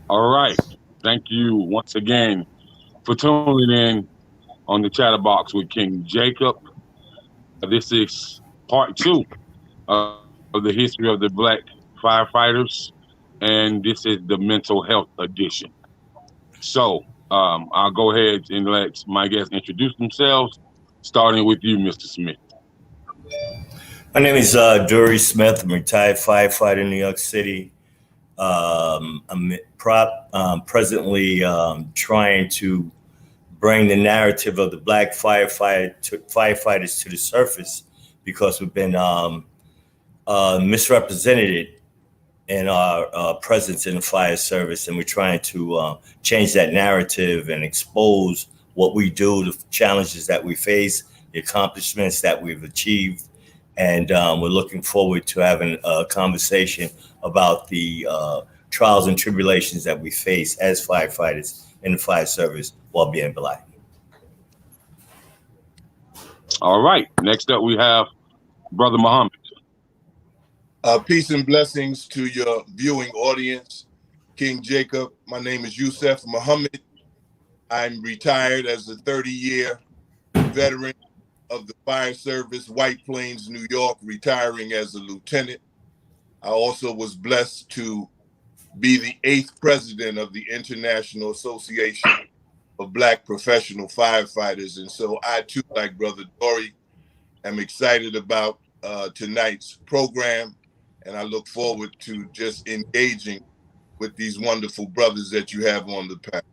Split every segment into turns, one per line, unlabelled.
All right. Thank you once again for tuning in on the Chatterbox with King Jacob. This is part two of the history of the Black firefighters, and this is the mental health edition. So I'll go ahead and let my guests introduce themselves, starting with you, Mr. Smith.
My name is Duery Smith. I'm a retired firefighter in New York City. I'm presently trying to bring the narrative of the black firefighters to the surface because we've been misrepresented in our presence in the fire service, and we're trying to change that narrative and expose what we do, the challenges that we face, the accomplishments that we've achieved. And we're looking forward to having a conversation about the trials and tribulations that we face as firefighters in the fire service while being black.
All right. Next up, we have Brother Muhammad.
Peace and blessings to your viewing audience. King Jacob, my name is Yusef Muhammad. I'm retired as a 30-year veteran of the fire service, White Plains, New York, retiring as a lieutenant. I also was blessed to be the 8th president of the International Association of Black Professional Firefighters. And so I too, like Brother Duery, am excited about tonight's program. And I look forward to just engaging with these wonderful brothers that you have on the panel.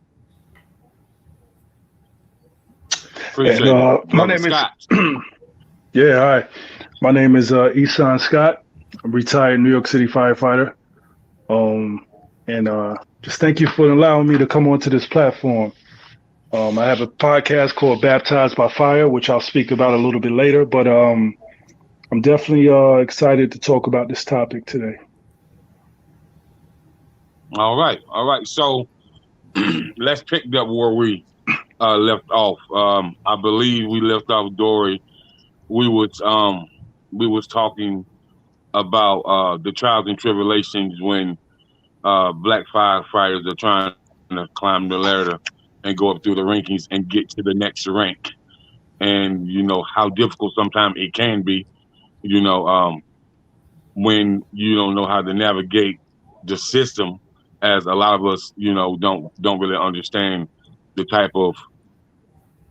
My name Scott. Hi. My name is Isan Scott. I'm a retired New York City firefighter. Just thank you for allowing me to come onto this platform. I have a podcast called Baptized by Fire, which I'll speak about a little bit later, but I'm definitely excited to talk about this topic today.
All right. So let's pick up where we left off. I believe we left off Duery. We was talking about the trials and tribulations when black firefighters are trying to climb the ladder and go up through the rankings and get to the next rank. And you know how difficult sometimes it can be, when you don't know how to navigate the system, as a lot of us, don't really understand the type of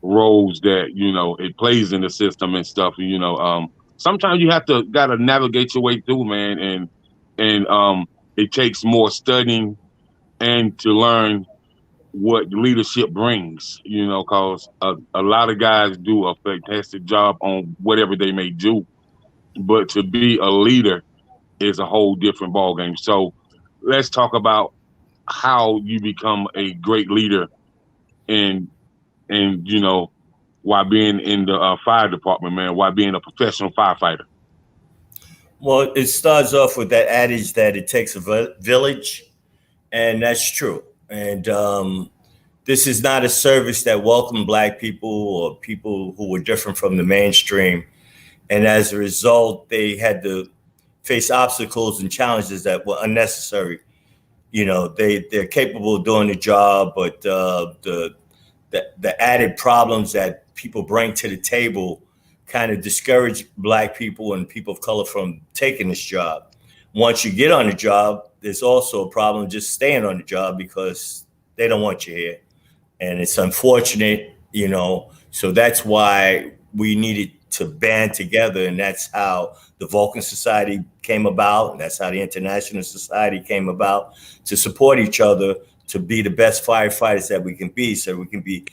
roles that it plays in the system and stuff. Sometimes you gotta navigate your way through, man, and it takes more studying and to learn what leadership brings. Because a lot of guys do a fantastic job on whatever they may do, but to be a leader is a whole different ballgame. So let's talk about how you become a great leader and while being in the fire department, man, while being a professional firefighter.
Well, it starts off with that adage that it takes a village, and that's true. And this is not a service that welcomed black people or people who were different from the mainstream. And as a result, they had to face obstacles and challenges that were unnecessary. They're capable of doing the job, but the added problems that people bring to the table kind of discourage black people and people of color from taking this job. Once you get on the job, there's also a problem just staying on the job because they don't want you here. And it's unfortunate, so that's why we needed to band together. And that's how the Vulcan Society came about. And that's how the International Society came about, to support each other, to be the best firefighters that we can be, so we can be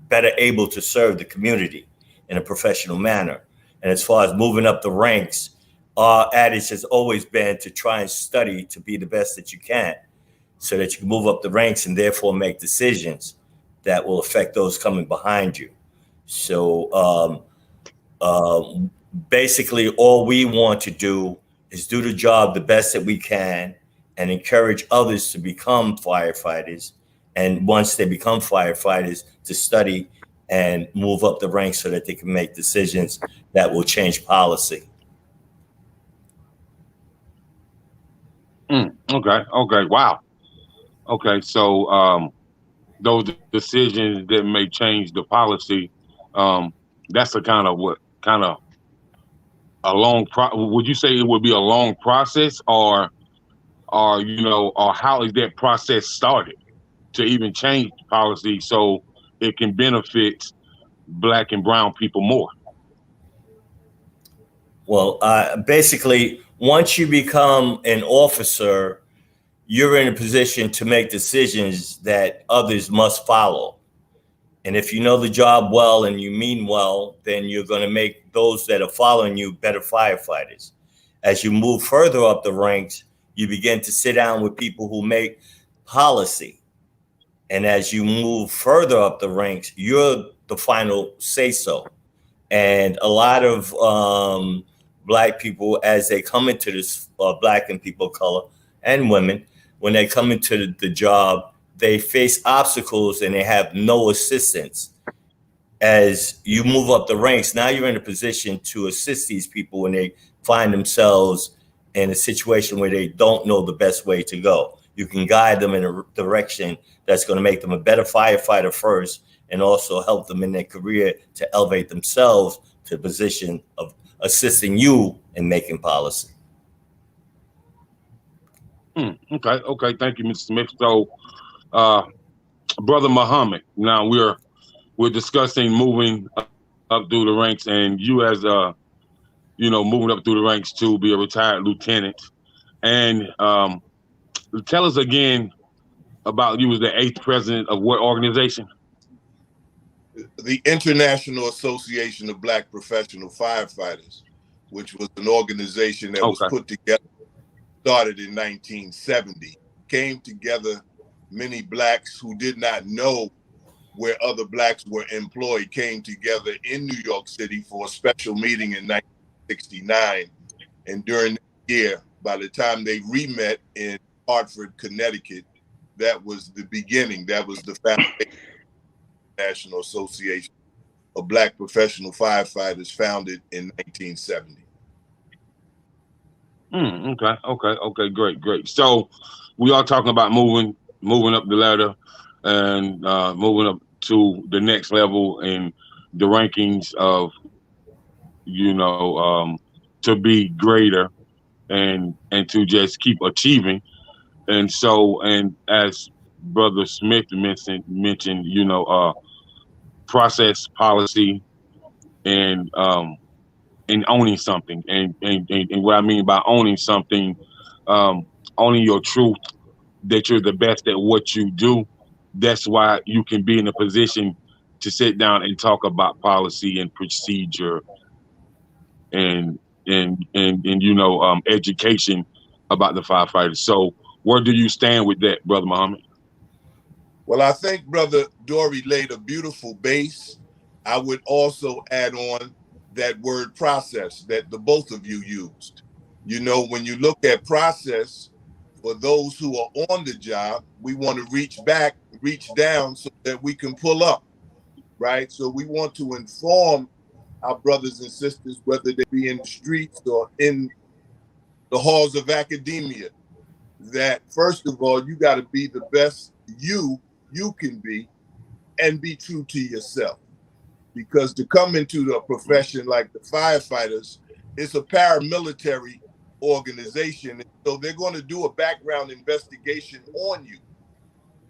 better able to serve the community in a professional manner. And as far as moving up the ranks, our adage has always been to try and study to be the best that you can, so that you can move up the ranks and therefore make decisions that will affect those coming behind you. So basically, all we want to do is do the job the best that we can and encourage others to become firefighters. And once they become firefighters, to study and move up the ranks so that they can make decisions that will change policy.
Okay. Wow. Okay, so those decisions that may change the policy, um, that's a kind of what kind of a long would you say it would be a long process, or or how is that process started to even change policy so it can benefit black and brown people more?
Well, basically, once you become an officer, you're in a position to make decisions that others must follow. And if you know the job well and you mean well, then you're going to make those that are following you better firefighters. As you move further up the ranks, you begin to sit down with people who make policy. And as you move further up the ranks, you're the final say so. And a lot of black people, as they come into this, black and people of color and women, when they come into the job, they face obstacles and they have no assistance. As you move up the ranks, now you're in a position to assist these people when they find themselves in a situation where they don't know the best way to go. You can guide them in a direction that's going to make them a better firefighter first, and also help them in their career to elevate themselves to the position of assisting you in making policy.
Okay. Thank you, Mr. Smith. So, uh, Brother Muhammad, now we're discussing moving up through the ranks, and you as moving up through the ranks to be a retired lieutenant. And tell us again about you was the eighth president of what organization?
The International Association of Black Professional Firefighters, which was an organization that was put together, started in 1970, came together many blacks who did not know where other blacks were employed, came together in New York City for a special meeting in 1969. And during the year, by the time they re-met in Hartford, Connecticut, that was the beginning. That was the foundation. National Association of Black Professional Firefighters, founded in 1970.
Okay, great. So we are talking about moving up the ladder and moving up to the next level in the rankings of to be greater and to just keep achieving. And so, and as Brother Smith mentioned, process, policy, and owning something. And what I mean by owning something, owning your truth, that you're the best at what you do. That's why you can be in a position to sit down and talk about policy and procedure and education about the firefighters. So where do you stand with that, Brother Muhammad?
Well, I think Brother Duery laid a beautiful base. I would also add on that word process that the both of you used. When you look at process, for those who are on the job, we want to reach down so that we can pull up, right? So we want to inform our brothers and sisters, whether they be in the streets or in the halls of academia, that first of all, you got to be the best you can be and be true to yourself. Because to come into a profession like the firefighters, it's a paramilitary organization. And so they're going to do a background investigation on you.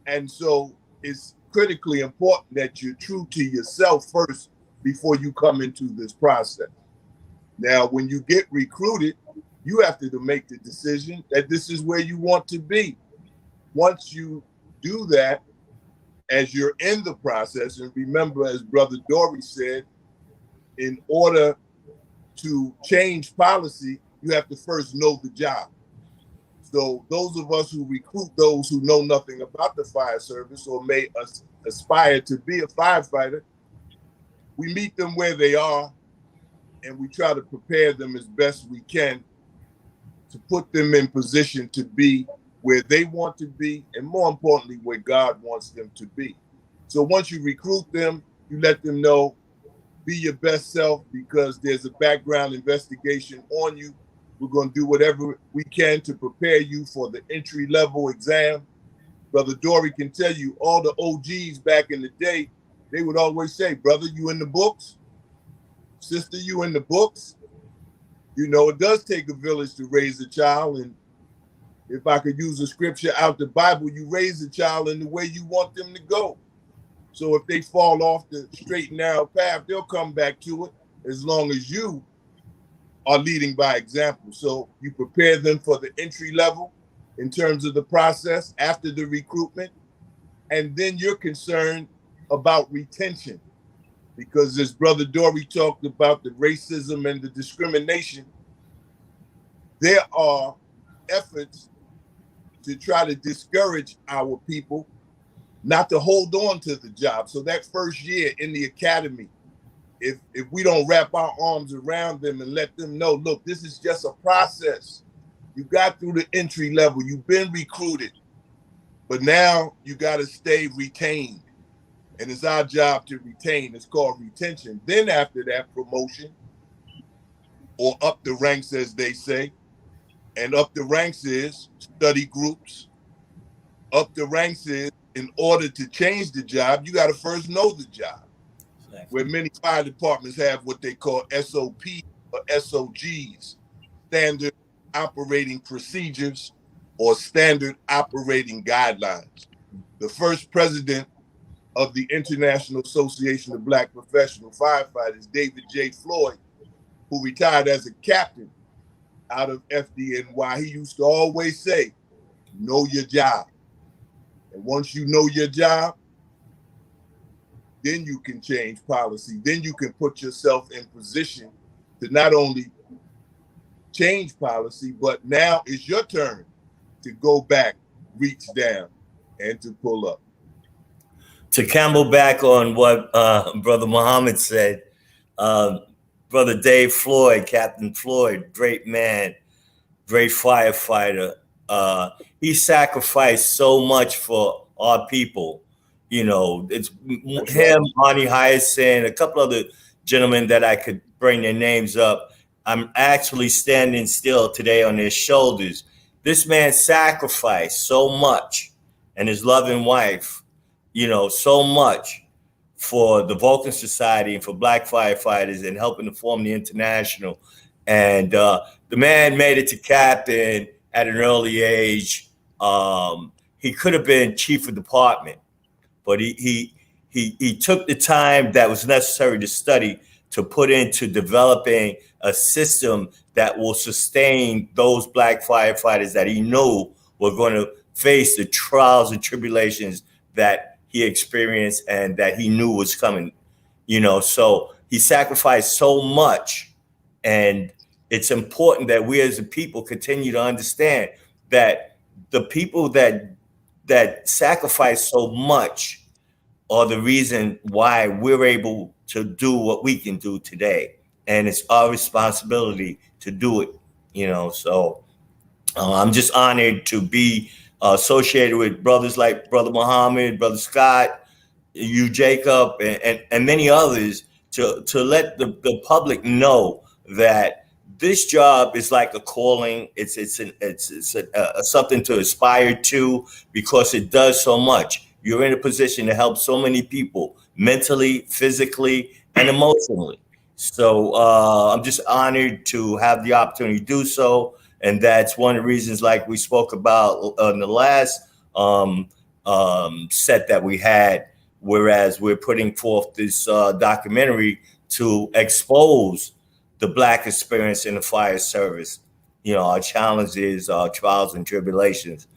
And so it's critically important that you're true to yourself first before you come into this process. Now, when you get recruited, you have to make the decision that this is where you want to be. Once you do that, as you're in the process, and remember, as Brother Duery said, in order to change policy, you have to first know the job. So those of us who recruit those who know nothing about the fire service or may aspire to be a firefighter, we meet them where they are and we try to prepare them as best we can to put them in position to be where they want to be, and more importantly, where God wants them to be. So once you recruit them, you let them know, be your best self, because there's a background investigation on you. We're going to do whatever we can to prepare you for the entry-level exam. Brother Duery can tell you, all the OGs back in the day, they would always say, brother, you in the books? Sister, you in the books? You know, it does take a village to raise a child. And if I could use a scripture out the Bible, you raise a child in the way you want them to go. So if they fall off the straight and narrow path, they'll come back to it as long as you are leading by example. So you prepare them for the entry level in terms of the process after the recruitment. And then you're concerned about retention, because as Brother Duery talked about the racism and the discrimination, there are efforts to try to discourage our people not to hold on to the job. So that first year in the academy, if we don't wrap our arms around them and let them know, look, this is just a process. You got through the entry level, you've been recruited, but now you got to stay retained. And it's our job to retain. It's called retention. Then after that, promotion, or up the ranks, as they say. And up the ranks is study groups. Up the ranks is, in order to change the job, you got to first know the job. Exactly. Where many fire departments have what they call SOP or SOGs, standard operating procedures or standard operating guidelines. The first president of the International Association of Black Professional Firefighters, David J. Floyd, who retired as a captain out of FDNY, he used to always say, know your job. And once you know your job, then you can change policy. Then you can put yourself in position to not only change policy, but now it's your turn to go back, reach down, and to pull up.
To camelback on what Brother Muhammad said, Brother Dave Floyd, Captain Floyd, great man, great firefighter. He sacrificed so much for our people. You know, it's him, Arnie Hyacinth, a couple other gentlemen that I could bring their names up. I'm actually standing still today on their shoulders. This man sacrificed so much, and his loving wife, you know, so much for the Vulcan Society and for Black firefighters and helping to form the International. And the man made it to captain at an early age. He could have been chief of department, but he took the time that was necessary to study to put into developing a system that will sustain those Black firefighters that he knew were going to face the trials and tribulations that he experienced and that he knew was coming, you know. So he sacrificed so much, and it's important that we as a people continue to understand that the people that sacrifice so much are the reason why we're able to do what we can do today, and it's our responsibility to do it, you know. So I'm just honored to be associated with brothers like Brother Muhammad, Brother Scott, you Jacob, and many others to let the public know that this job is like a calling. It's something to aspire to, because it does so much. You're in a position to help so many people mentally, physically, and emotionally. So I'm just honored to have the opportunity to do so. And that's one of the reasons, like we spoke about in the last set that we had, whereas we're putting forth this documentary to expose the Black experience in the fire service, you know, our challenges, our trials and tribulations,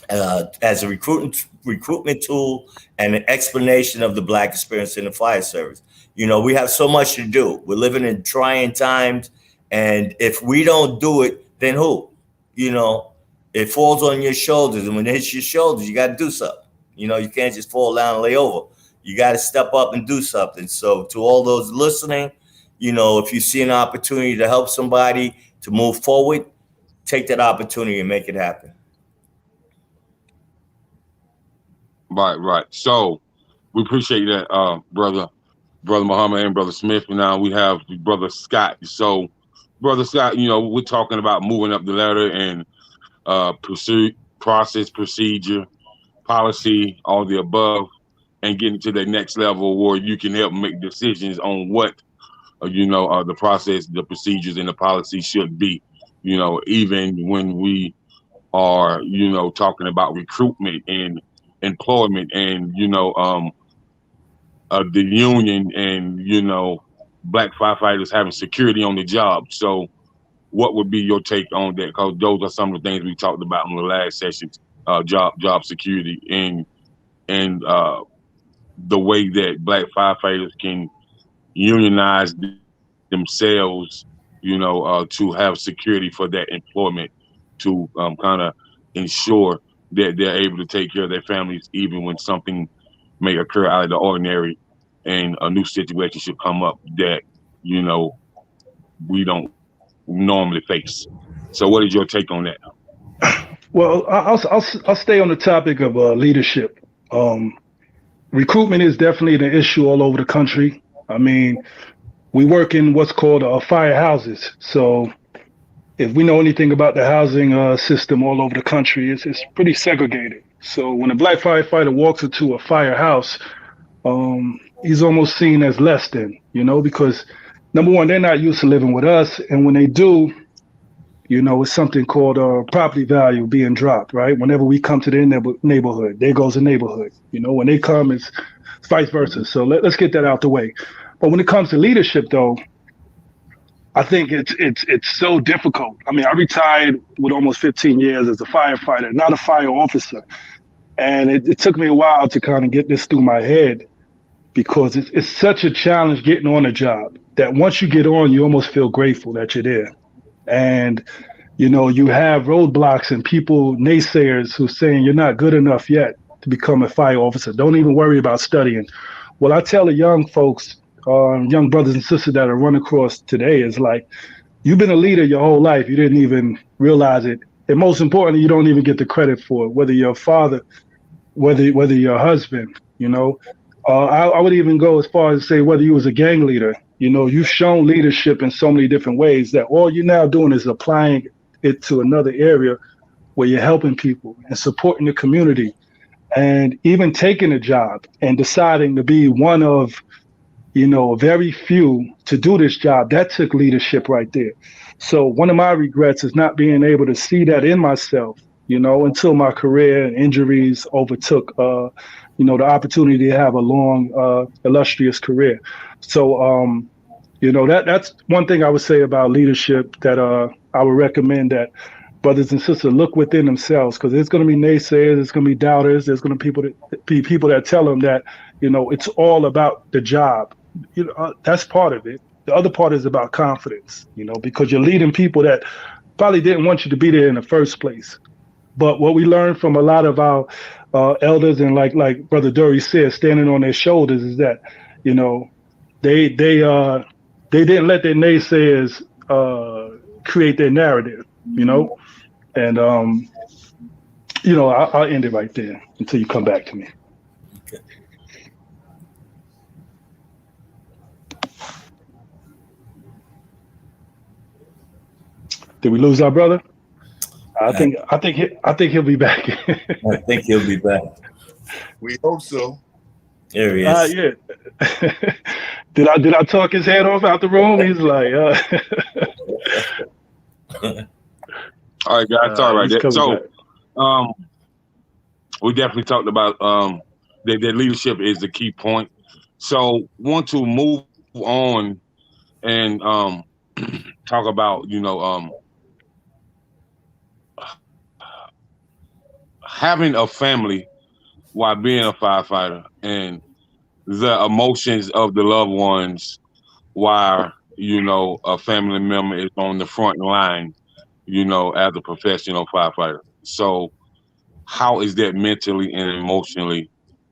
as a recruitment tool and an explanation of the Black experience in the fire service. You know, we have so much to do. We're living in trying times, and if we don't do it, then who? You know, it falls on your shoulders, and when it hits your shoulders, you got to do something. You know, you can't just fall down and lay over. You got to step up and do something. So to all those listening, you know, if you see an opportunity to help somebody to move forward, take that opportunity and make it happen.
Right. So we appreciate that, brother Muhammad and Brother Smith. And now we have Brother Scott. So, Brother Scott, you know, we're talking about moving up the ladder and procedure, policy, all the above, and getting to the next level where you can help make decisions on what the process, the procedures, and the policy should be. Even when we are talking about recruitment and employment and the union and black firefighters having security on the job. So what would be your take on that? Because those are some of the things we talked about in the last session, job security and the way that black firefighters can unionize themselves, to have security for that employment, to kind of ensure that they're able to take care of their families even when something may occur out of the ordinary and a new situation should come up that we don't normally face. So what is your take on that?
Well, I'll stay on the topic of leadership. Recruitment is definitely an issue all over the country. I mean, we work in what's called fire houses. So if we know anything about the housing system all over the country, it's pretty segregated. So when a black firefighter walks into a firehouse, he's almost seen as less than, because number one, they're not used to living with us. And when they do, it's something called property value being dropped, right? Whenever we come to their neighborhood, there goes the neighborhood. When they come, it's vice versa. So let's get that out the way. But when it comes to leadership, though, I think it's so difficult. I mean, I retired with almost 15 years as a firefighter, not a fire officer. And it took me a while to kind of get this through my head, because it's such a challenge getting on a job that once you get on, you almost feel grateful that you're there. And, you have roadblocks and people, naysayers, who saying you're not good enough yet to become a fire officer. Don't even worry about studying. Well, I tell the young folks, young brothers and sisters that are run across today, is like, you've been a leader your whole life. You didn't even realize it. And most importantly, you don't even get the credit for it, whether you're a father, whether you're a husband, I would even go as far as say whether you was a gang leader. You've shown leadership in so many different ways that all you're now doing is applying it to another area where you're helping people and supporting the community, and even taking a job and deciding to be one of, very few to do this job. That took leadership right there. So one of my regrets is not being able to see that in myself, until my career and injuries overtook, the opportunity to have a long, illustrious career. So, that's one thing I would say about leadership that I would recommend that brothers and sisters look within themselves, because there's going to be naysayers, there's going to be doubters, there's going to be people that tell them that, it's all about the job. That's part of it. The other part is about confidence, because you're leading people that probably didn't want you to be there in the first place. But what we learned from a lot of our elders, and like Brother Duery said, standing on their shoulders, is that, they didn't let their naysayers create their narrative, and I'll end it right there until you come back to me.
Okay.
Did we lose our brother? I think he'll be back.
I think he'll be back.
We hope so.
There he is.
Yeah. Did I talk his head off out the room? He's like,
All right, guys. All right. So, we definitely talked about that leadership is the key point. So, want to move on and talk about having a family while being a firefighter, and the emotions of the loved ones while a family member is on the front line, as a professional firefighter. So how is that mentally and emotionally,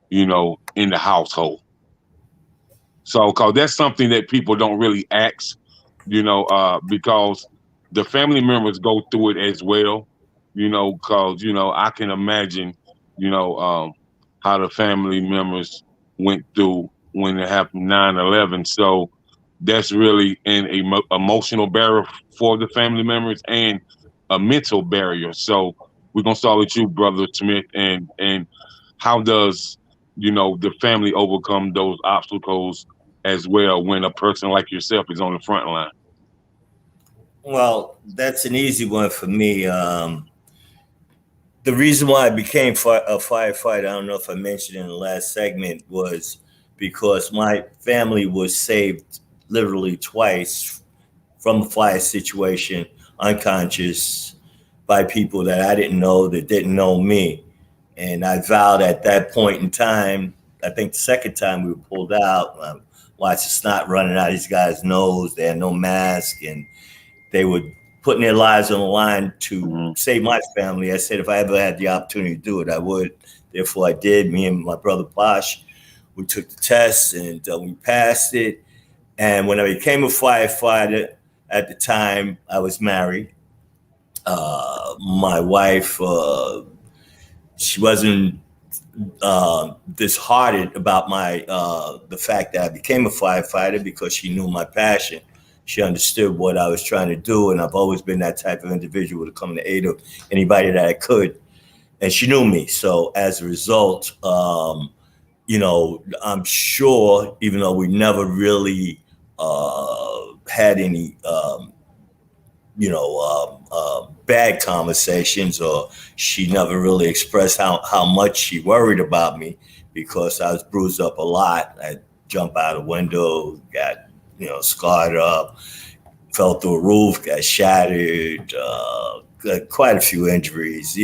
in the household? So, cause that's something that people don't really ask, because the family members go through it as well, cause, I can imagine, how the family members went through when it happened 9/11. So that's really an emotional barrier for the family members and a mental barrier. So we're gonna start with you, Brother Smith, and how does, the family overcome those obstacles as well when a person like yourself is on the front line?
Well, that's an easy one for me. The reason why I became a firefighter, I don't know if I mentioned in the last segment, was because my family was saved literally twice from a fire situation, unconscious, by people that I didn't know that didn't know me. And I vowed at that point in time, I think the second time we were pulled out, watched the snot running out of these guys' nose. They had no mask, and they were putting their lives on the line to save my family. I said if I ever had the opportunity to do it, I would. Therefore, I did. Me and my brother Posh, we took the test and we passed it. And when I became a firefighter, at the time I was married. My wife, she wasn't disheartened about the fact that I became a firefighter because she knew my passion. She understood what I was trying to do, and I've always been that type of individual to come to aid of anybody that I could. And she knew me, so as a result, I'm sure, even though we never really had any, bad conversations, or she never really expressed how much she worried about me because I was bruised up a lot. I jumped out a window, got scarred up, fell through a roof, got shattered, got quite a few injuries.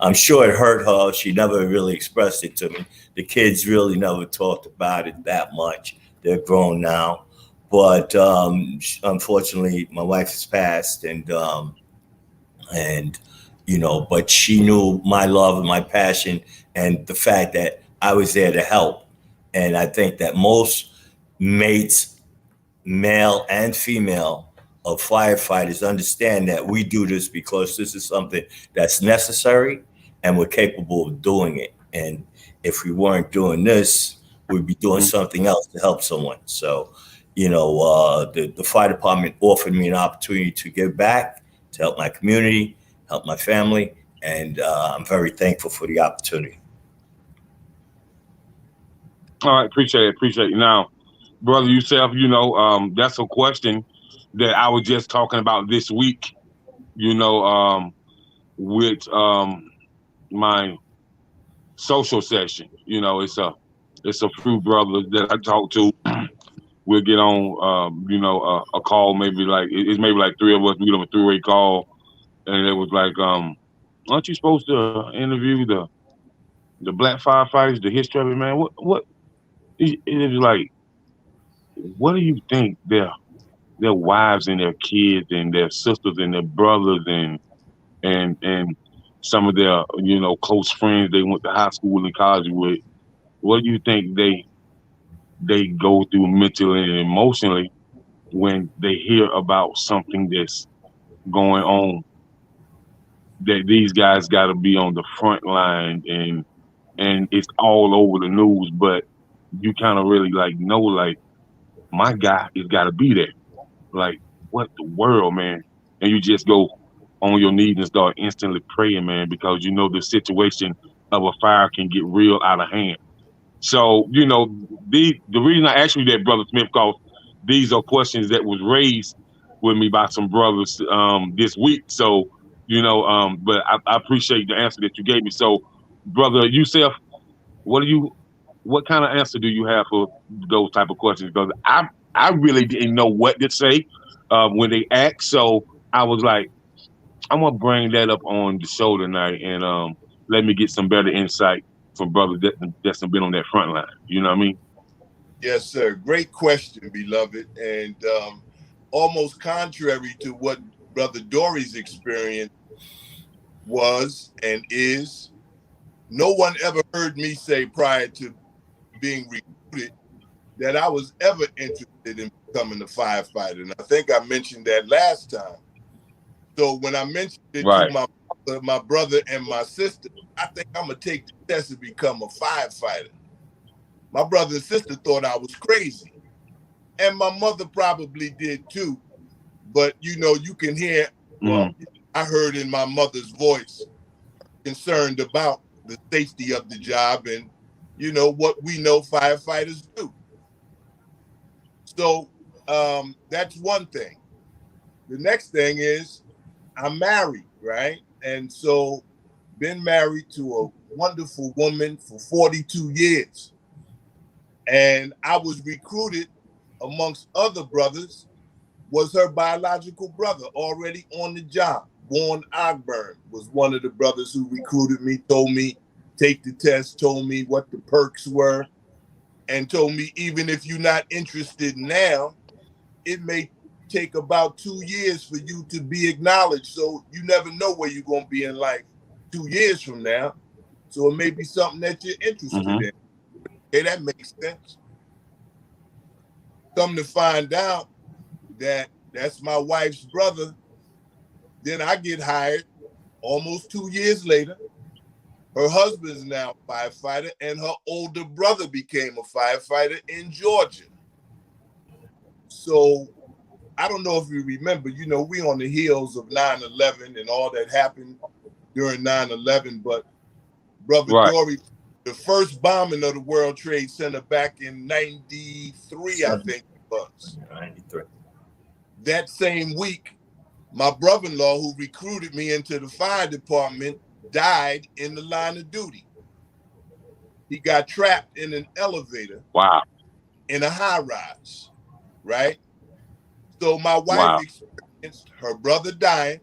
I'm sure it hurt her. She never really expressed it to me. The kids really never talked about it that much. They're grown now. But unfortunately, my wife has passed, but she knew my love and my passion and the fact that I was there to help. And I think that most mates, male and female, of firefighters understand that we do this because this is something that's necessary and we're capable of doing it. And if we weren't doing this, we'd be doing something else to help someone. So, the fire department offered me an opportunity to give back, to help my community, help my family, and I'm very thankful for the opportunity.
All right, appreciate it. Now, brother Yusef, that's a question that I was just talking about this week, with my social session. It's a few brothers that I talk to. We'll get on, a call, maybe it's maybe like three of us. We get on a three-way call, and it was like, aren't you supposed to interview the black firefighters, the history of it, man? What? It is like, what do you think their wives and their kids and their sisters and their brothers and some of their close friends they went to high school and college with? What do you think they go through mentally and emotionally when they hear about something that's going on, that these guys got to be on the front line and it's all over the news, but you kind of really know my guy has got to be there. Like, what the world, man? And you just go on your knees and start instantly praying, man, because the situation of a fire can get real out of hand. So, the reason I asked you that, Brother Smith, because these are questions that was raised with me by some brothers this week. So, but I appreciate the answer that you gave me. So, Brother Yusef, what kind of answer do you have for those type of questions? Because I really didn't know what to say when they asked. So I was like, I'm gonna bring that up on the show tonight and let me get some better insight from brothers that's been on that front line. You know what I mean?
Yes, sir. Great question, beloved. And almost contrary to what Brother Duery's experience was and is, no one ever heard me say prior to being recruited that I was ever interested in becoming a firefighter. And I think I mentioned that last time. So when I mentioned it to my brother and my sister, I think I'm going to take the test to become a firefighter. My brother and sister thought I was crazy. And my mother probably did too. But, you can hear, I heard in my mother's voice, concerned about the safety of the job and, you know, what we know firefighters do. So that's one thing. The next thing is I'm married, right? And so been married to a wonderful woman for 42 years. And I was recruited amongst other brothers, was her biological brother already on the job. Warren Ogburn was one of the brothers who recruited me, told me, take the test, told me what the perks were, and told me even if you're not interested now, it may take about 2 years for you to be acknowledged. So you never know where you're going to be in life 2 years from now. So it may be something that you're interested in. Okay, that makes sense. Come to find out that that's my wife's brother. Then I get hired almost 2 years later. Her husband's now a firefighter, and her older brother became a firefighter in Georgia. So I don't know if you remember, you know, we on the heels of 9/11 and all that happened during 9/11, but Brother Duery, the first bombing of the World Trade Center back in 93, I think it was.
93.
That same week, my brother-in-law, who recruited me into the fire department, died in the line of duty. He got trapped in an elevator.
Wow.
In a high rise, right? So my wife experienced her brother dying,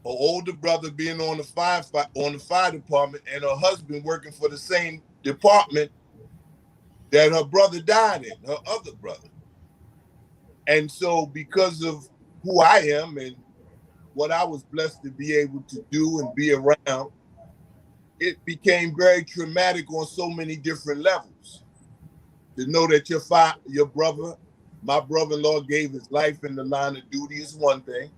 her older brother being on the fire department, and her husband working for the same department that her brother died in, her other brother. And so because of who I am and what I was blessed to be able to do and be around, it became very traumatic on so many different levels. To know that your brother, my brother-in-law, gave his life in the line of duty is one thing.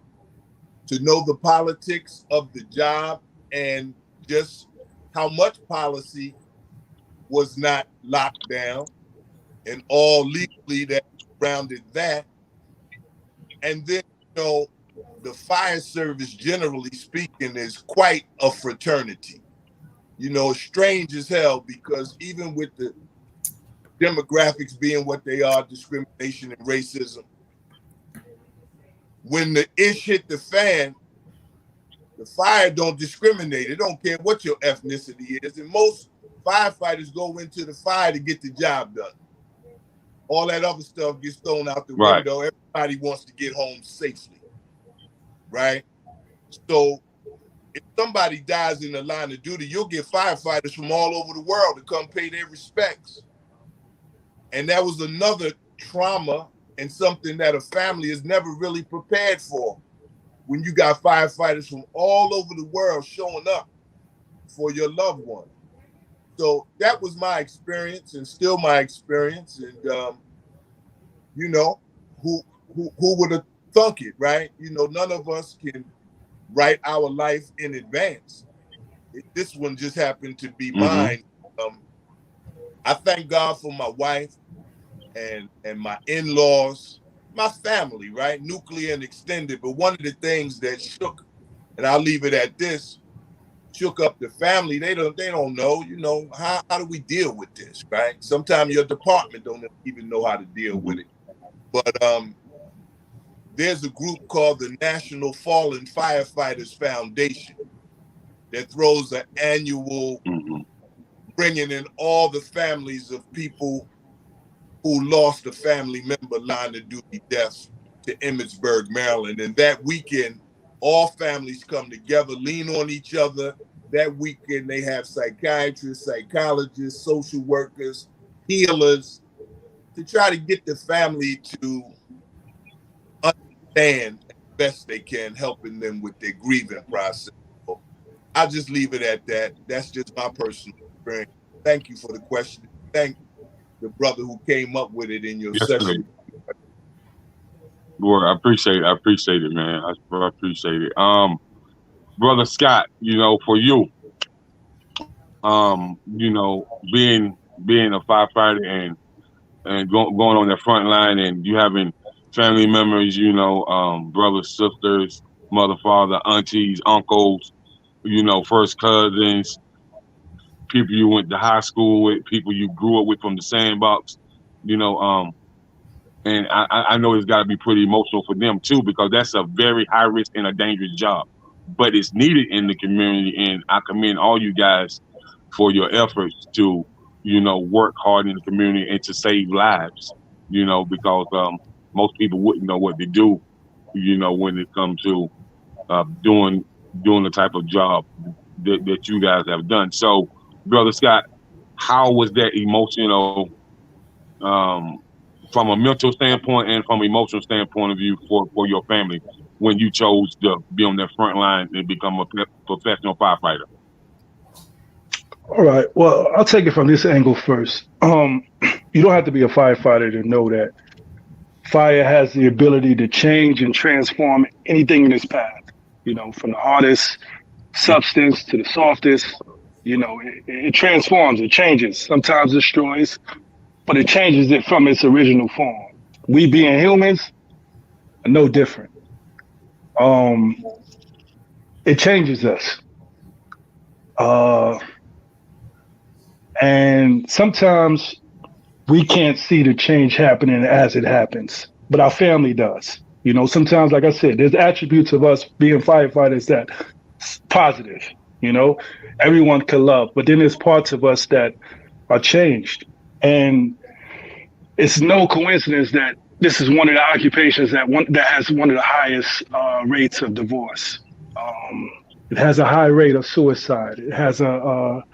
To know the politics of the job and just how much policy was not locked down and all legally that surrounded that. And then, you know, the fire service, generally speaking, is quite a fraternity. You know, strange as hell, because even with the demographics being what they are, discrimination and racism, when the ish hit the fan, the fire don't discriminate. It don't care what your ethnicity is. And most firefighters go into the fire to get the job done. All that other stuff gets thrown out the window. Everybody wants to get home safely, right? So if somebody dies in the line of duty, you'll get firefighters from all over the world to come pay their respects. And that was another trauma and something that a family is never really prepared for. When you got firefighters from all over the world showing up for your loved one. So that was my experience and still my experience. And, you know, who would have thunk it, right? You know, none of us can write our life in advance. This one just happened to be mine. I thank God for my wife and my in-laws, my family, right? Nuclear and extended. But one of the things that shook, and I'll leave it at this, shook up the family. They don't know, you know, how do we deal with this, right? Sometimes your department don't even know how to deal with it. But there's a group called the National Fallen Firefighters Foundation that throws an annual bringing in all the families of people who lost a family member line of duty deaths to Emmitsburg, Maryland. And that weekend, all families come together, lean on each other. That weekend, they have psychiatrists, psychologists, social workers, healers to try to get the family to understand as best they can, helping them with their grieving process. So I'll just leave it at that. That's just my personal experience. Thank you for the question. Thank the brother who came up with it in your session.
Boy, I appreciate it, man. I appreciate it. Brother Scott, you know, for you, you know, being a firefighter and going on the front line, and you having family members, you know, brothers, sisters, mother, father, aunties, uncles, you know, first cousins, people you went to high school with, people you grew up with from the sandbox, you know, and I know it's got to be pretty emotional for them too, because that's a very high risk and a dangerous job, but it's needed in the community. And I commend all you guys for your efforts to, you know, work hard in the community and to save lives, you know, because most people wouldn't know what to do, you know, when it comes to doing the type of job that you guys have done. So, Brother Scott, how was that emotional, from a mental standpoint and from an emotional standpoint of view for your family when you chose to be on that front line and become a professional firefighter?
All right. Well, I'll take it from this angle first. You don't have to be a firefighter to know that fire has the ability to change and transform anything in its path. You know, from the hardest substance to the softest, you know, it transforms, it changes, sometimes destroys, but it changes it from its original form. We being humans are no different. It changes us. And sometimes we can't see the change happening as it happens, but our family does. You know, sometimes, like I said, there's attributes of us being firefighters that's positive, you know, everyone can love, but then there's parts of us that are changed. And it's no coincidence that this is one of the occupations that has one of the highest rates of divorce. It has a high rate of suicide. It has a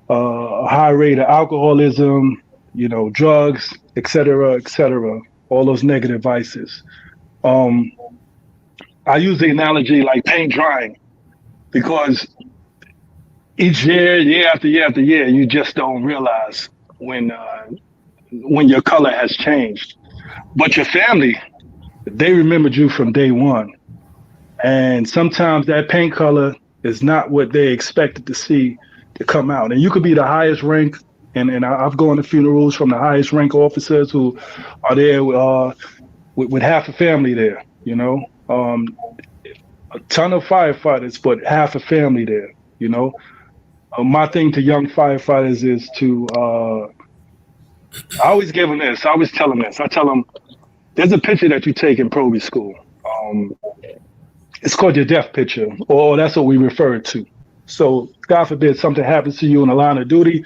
high rate of alcoholism, you know, drugs, et cetera, all those negative vices. I use the analogy like paint drying, because each year after year, you just don't realize when your color has changed. But your family, they remembered you from day one. And sometimes that paint color is not what they expected to see to come out. And you could be the highest rank, and I've gone to funerals from the highest rank officers who are there with half a family there, you know. A ton of firefighters, but half a family there, you know. My thing to young firefighters is to, I always give them this, I always tell them this. I tell them, there's a picture that you take in probie school. It's called your death picture, or that's what we refer to. So God forbid something happens to you in the line of duty,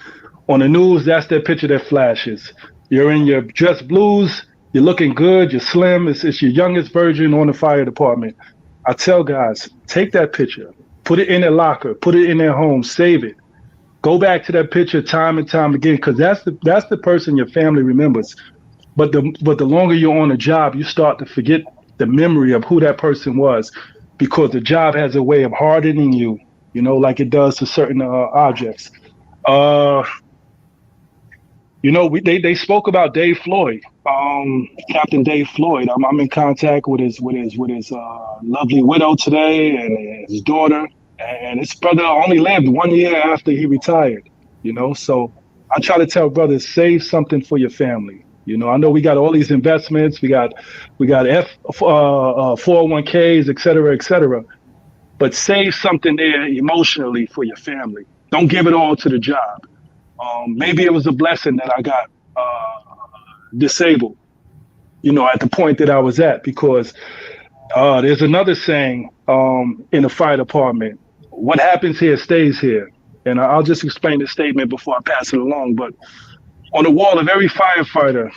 on the news, that's that picture that flashes. You're in your dress blues, you're looking good, you're slim, it's your youngest version on the fire department. I tell guys, take that picture, put it in their locker, put it in their home, save it. Go back to that picture time and time again, because that's the person your family remembers. But the longer you're on a job, you start to forget the memory of who that person was, because the job has a way of hardening you, you know, like it does to certain objects. You know, they spoke about Dave Floyd, Captain Dave Floyd. I'm in contact with his lovely widow today and his daughter, and his brother only lived 1 year after he retired. You know, so I try to tell brothers, save something for your family. You know, I know we got all these investments, we got 401ks, et cetera, but save something there emotionally for your family. Don't give it all to the job. Maybe it was a blessing that I got disabled, you know, at the point that I was at, because there's another saying in the fire department, what happens here stays here. And I'll just explain the statement before I pass it along. But on the wall of every firefighter,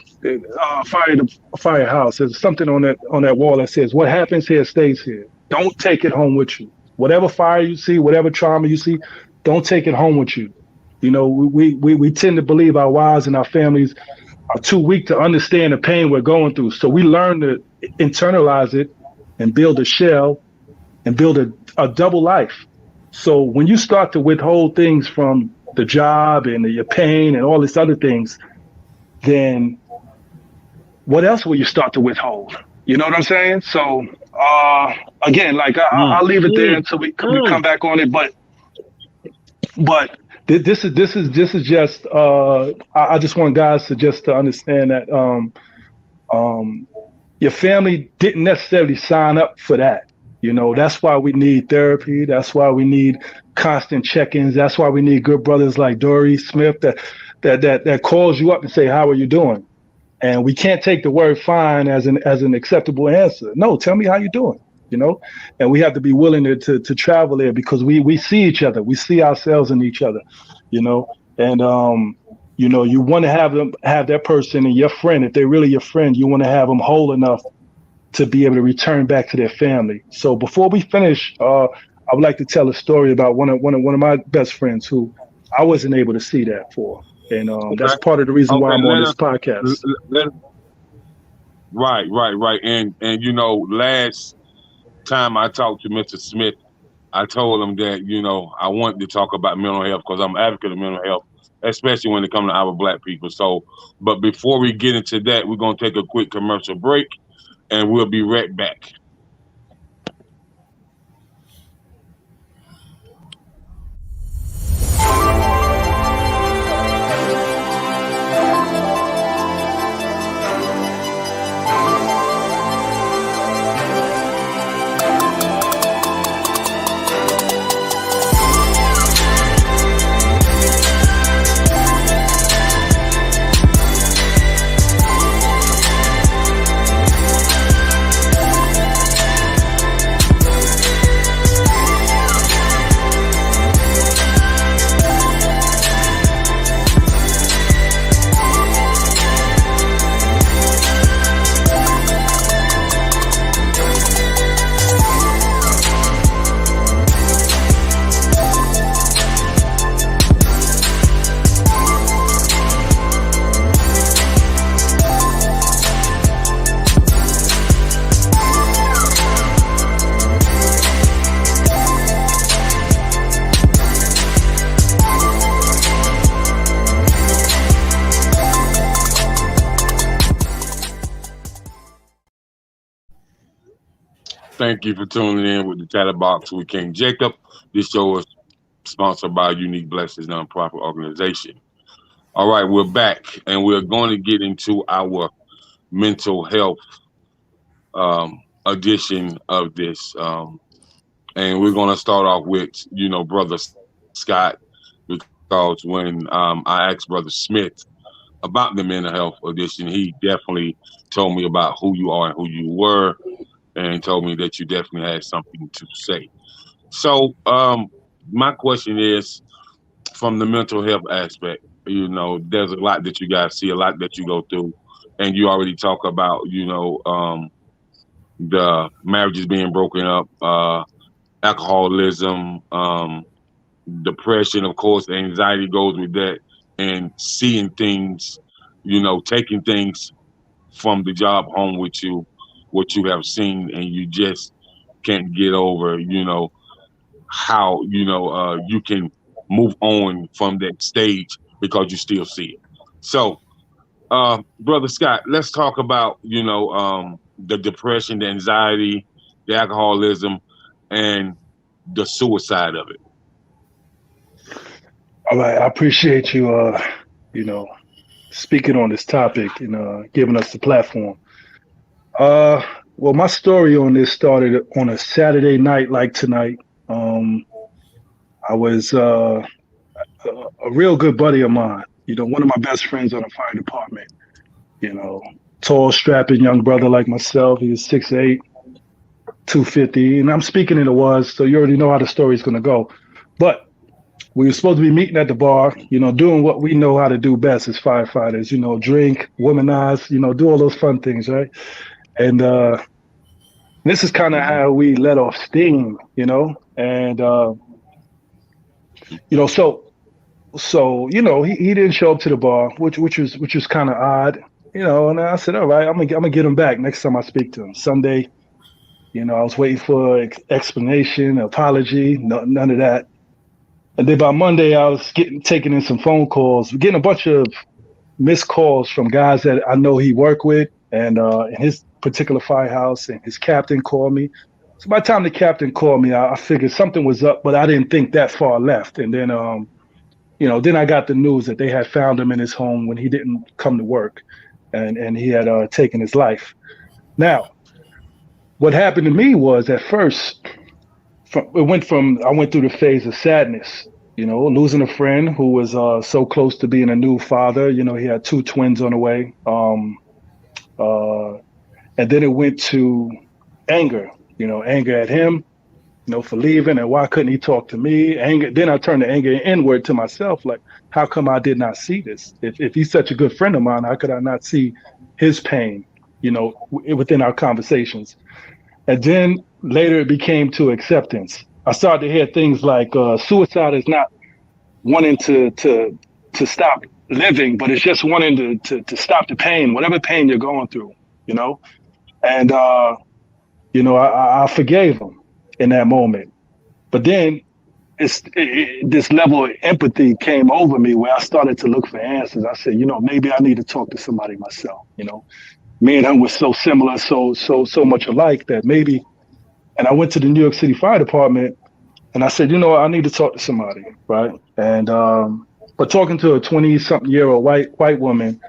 firehouse, there's something on that wall that says, what happens here stays here. Don't take it home with you. Whatever fire you see, whatever trauma you see, don't take it home with you. You know, we tend to believe our wives and our families are too weak to understand the pain we're going through. So we learn to internalize it and build a shell and build a double life. So when you start to withhold things from the job and your pain and all these other things, then what else will you start to withhold? You know what I'm saying? So again, like I'll leave it there until we come back on it. But this is just I just want guys to understand that your family didn't necessarily sign up for that. You know, that's why we need therapy. That's why we need constant check-ins. That's why we need good brothers like Duery Smith that calls you up and say, "How are you doing?" And we can't take the word "fine" as an acceptable answer. No, tell me how you're doing. You know, and we have to be willing to travel there because we see each other. We see ourselves in each other. You know, and you know, you want to have that person and your friend. If they're really your friend, you want to have them whole enough to be able to return back to their family. So before we finish, I would like to tell a story about one of my best friends who I wasn't able to see that for, and that's part of the reason why I'm on this podcast.
Right. And you know, last time I talked to Mr. Smith, I told him that, you know, I wanted to talk about mental health because I'm an advocate of mental health, especially when it comes to our Black people. So, but before we get into that, we're going to take a quick commercial break and we'll be right back. Thank you for tuning in with the Chatterbox with King Jacob. This show is sponsored by Unique Blessings nonprofit organization. All right, we're back, and we're going to get into our mental health edition of this. And we're going to start off with, you know, Brother Scott, because when I asked Brother Smith about the mental health edition, he definitely told me about who you are and who you were, and told me that you definitely had something to say. So my question is, from the mental health aspect, you know, there's a lot that you guys see, a lot that you go through, and you already talk about, you know, the marriages being broken up, alcoholism, depression, of course, anxiety goes with that, and seeing things, you know, taking things from the job home with you, what you have seen, and you just can't get over, you know, how, you know, you can move on from that stage because you still see it. So, Brother Scott, let's talk about, you know, the depression, the anxiety, the alcoholism, and the suicide of it.
All right, I appreciate you, you know, speaking on this topic and giving us the platform. Well, my story on this started on a Saturday night like tonight. I was a real good buddy of mine, you know, one of my best friends on the fire department, you know, tall, strapping young brother like myself. He was 6'8", 250, and I'm speaking in the was, so you already know how the story's going to go. But we were supposed to be meeting at the bar, you know, doing what we know how to do best as firefighters, you know, drink, womanize, you know, do all those fun things, right? And this is kind of how we let off steam, you know, and, you know, so, you know, he didn't show up to the bar, which was kind of odd, you know, and I said, all right, I'm gonna get him back next time I speak to him. Sunday, you know, I was waiting for explanation, apology, none of that. And then by Monday, I was taking in some phone calls, getting a bunch of missed calls from guys that I know he worked with, and in his particular firehouse, and his captain called me. So by the time the captain called me, I figured something was up, but I didn't think that far left. And then, you know, then I got the news that they had found him in his home when he didn't come to work, and he had taken his life. Now, what happened to me was at first, I went through the phase of sadness, losing a friend who was so close to being a new father. He had two twins on the way. And then it went to anger, anger at him, for leaving, and why couldn't he talk to me? Anger. Then I turned the anger inward to myself, like, how come I did not see this? If he's such a good friend of mine, how could I not see his pain, within our conversations? And then later it became to acceptance. I started to hear things like suicide is not wanting to stop living, but it's just wanting to stop the pain, whatever pain you're going through, And I forgave him in that moment. But then this level of empathy came over me where I started to look for answers. I said, maybe I need to talk to somebody myself. Me and him were so similar, so much alike that maybe. And I went to the New York City Fire Department, and I said, I need to talk to somebody, right? And but talking to a 20-something-year-old white woman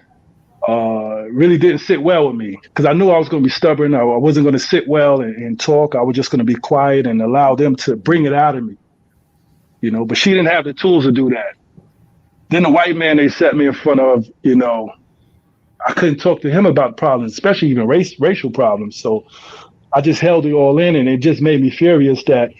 really didn't sit well with me, because I knew I was going to be stubborn. I wasn't going to sit well and talk. I was just going to be quiet and allow them to bring it out of me, But she didn't have the tools to do that. Then the white man they set me in front of, I couldn't talk to him about problems, especially even racial problems. So I just held it all in, and it just made me furious that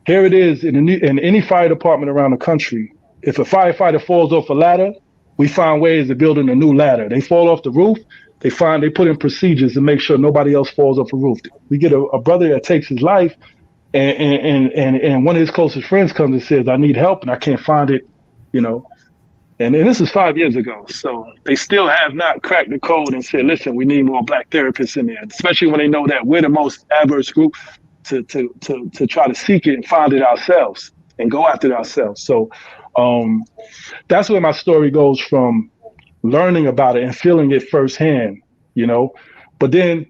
here it is in any fire department around the country. If a firefighter falls off a ladder, we find ways of building a new ladder. They fall off the roof, they put in procedures to make sure nobody else falls off the roof. We get a brother that takes his life, and one of his closest friends comes and says, I need help and I can't find it, And this is 5 years ago. So they still have not cracked the code and said, listen, we need more Black therapists in there, especially when they know that we're the most adverse group to try to seek it and find it ourselves and go after it ourselves. So that's where my story goes, from learning about it and feeling it firsthand, But then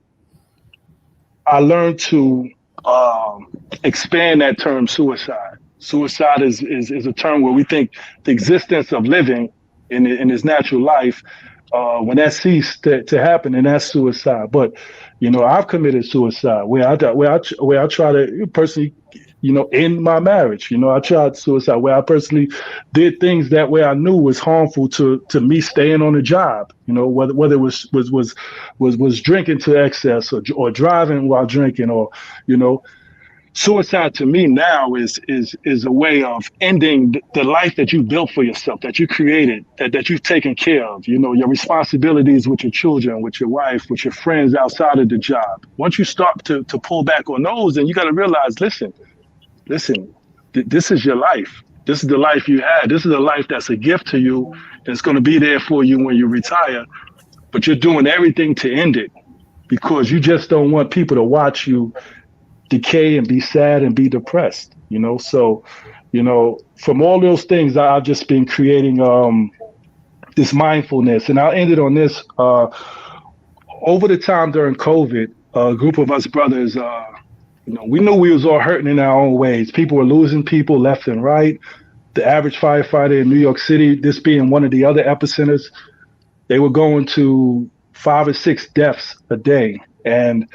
I learned to expand that term suicide. Suicide is a term where we think the existence of living in his natural life, when that ceased to happen, and that's suicide. But I've committed suicide where I try to personally, end my marriage. I tried suicide where I personally did things that way I knew was harmful to me staying on the job. Whether it was drinking to excess or driving while drinking, or suicide to me now is a way of ending the life that you built for yourself, that you created, that you've taken care of, your responsibilities with your children, with your wife, with your friends outside of the job. Once you start to pull back on those, then you got to realize, listen, this is your life. This is the life you had. This is a life that's a gift to you. That's going to be there for you when you retire, but you're doing everything to end it because you just don't want people to watch you decay and be sad and be depressed, So, from all those things, I've just been creating this mindfulness. And I'll end it on this. Over the time during COVID, a group of us brothers, we knew we was all hurting in our own ways. People were losing people left and right. The average firefighter in New York City, this being one of the other epicenters, they were going to 5 or 6 deaths a day. And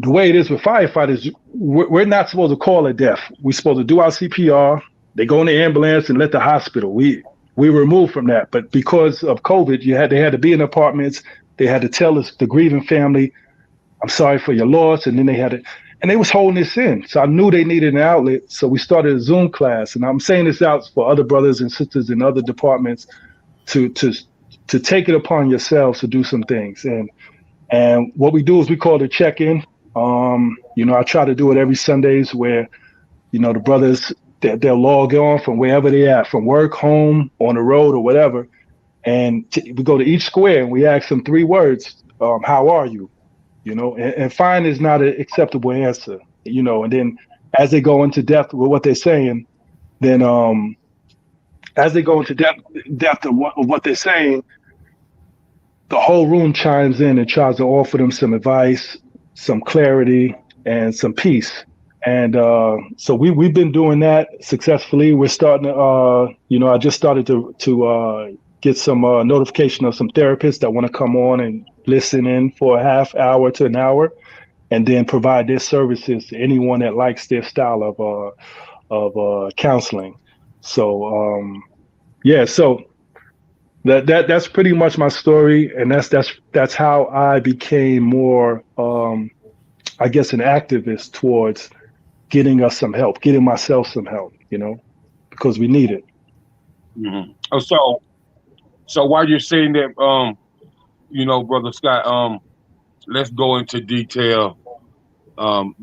the way it is with firefighters, we're not supposed to call it death. We're supposed to do our CPR. They go in the ambulance and let the hospital. We removed from that. But because of COVID, they had to be in apartments. They had to tell us, the grieving family, I'm sorry for your loss. And then they was holding this in. So I knew they needed an outlet. So we started a Zoom class. And I'm saying this out for other brothers and sisters in other departments to take it upon yourselves to do some things. And what we do is we call it a check-in. I try to do it every Sundays where, the brothers, they'll log on from wherever they at, from work, home, on the road, or whatever. And we go to each square and we ask them 3 words. How are you? And fine is not an acceptable answer, and then as they go into depth with what they're saying, then as they go into depth of what they're saying, the whole room chimes in and tries to offer them some advice, some clarity, and some peace. And so we've been doing that successfully. We're starting to, I just started to get some notification of some therapists that want to come on and listen in for a half hour to an hour and then provide their services to anyone that likes their style of counseling. So yeah, so that's pretty much my story, and that's how I became more, I guess, an activist towards getting us some help, getting myself some help, because we need it.
Mm-hmm. Oh, so while you're saying that, Brother Scott, let's go into detail.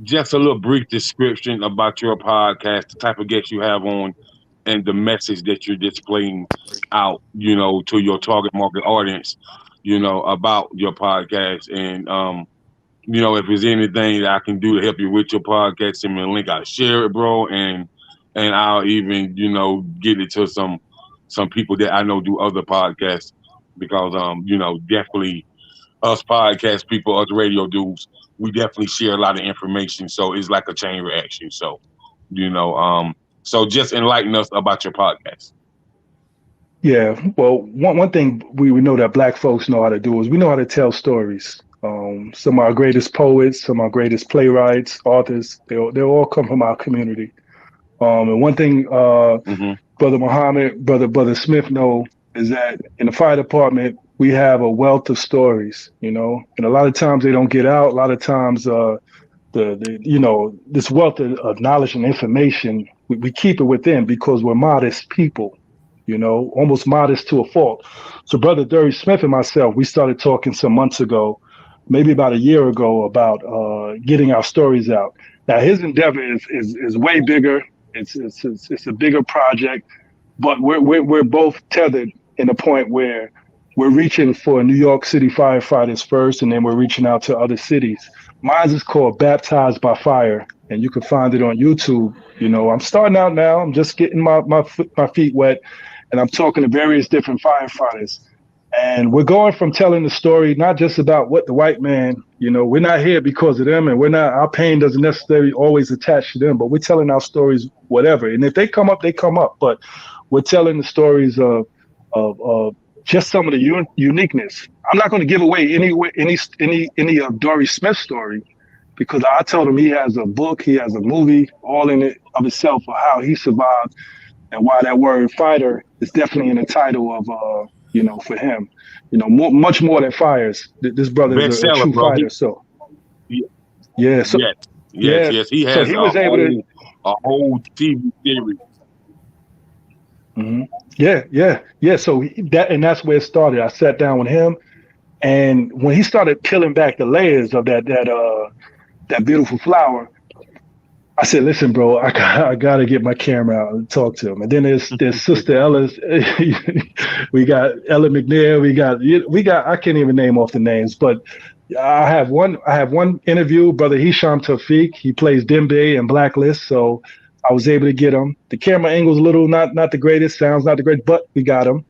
Just a little brief description about your podcast, the type of guests you have on, and the message that you're displaying out, to your target market audience, about your podcast. And, if there's anything that I can do to help you with your podcast, send me a link. I'll share it, bro. And I'll even, get it to some people that I know do other podcasts because, definitely us podcast people, us radio dudes, we definitely share a lot of information. So it's like a chain reaction. So, so just enlighten us about your podcast.
Yeah, well, one thing we know that Black folks know how to do is we know how to tell stories. Some of our greatest poets, some of our greatest playwrights, authors, they all come from our community. And one thing, Brother Muhammad, Brother Smith know is that in the fire department, we have a wealth of stories, and a lot of times they don't get out. A lot of times, this wealth of knowledge and information, we keep it within because we're modest people, almost modest to a fault. So Brother Duery Smith and myself, we started talking some months ago, maybe about a year ago, about getting our stories out. Now his endeavor is way bigger. It's a bigger project, but we're both tethered in a point where we're reaching for New York City firefighters first, and then we're reaching out to other cities. Mine is called Baptized by Fire, and you can find it on YouTube. I'm starting out now. I'm just getting my feet wet, and I'm talking to various different firefighters. And we're going from telling the story, not just about what the white man, we're not here because of them, and our pain doesn't necessarily always attach to them, but we're telling our stories, whatever. And if they come up, they come up. But we're telling the stories of just some of the uniqueness. I'm not going to give away any of Duery Smith's story, because I told him he has a book, he has a movie, all in it of itself, of how he survived, and why that word fighter is definitely in the title of for him, much more than fires. This brother is a true
bro.
fighter. So yeah, so
yes. He has a whole TV series.
Mm-hmm. Yeah. So that's where it started. I sat down with him, and when he started peeling back the layers of that beautiful flower, I said, "Listen, bro, I gotta get my camera out and talk to him." And then there's Sister Ella's. We got Ella McNair. We got. I can't even name off the names, but I have one interview. Brother Hisham Tawfiq. He plays Dembe in Blacklist, so I was able to get him. The camera angle's a little not the greatest, sounds not the greatest, but we got him.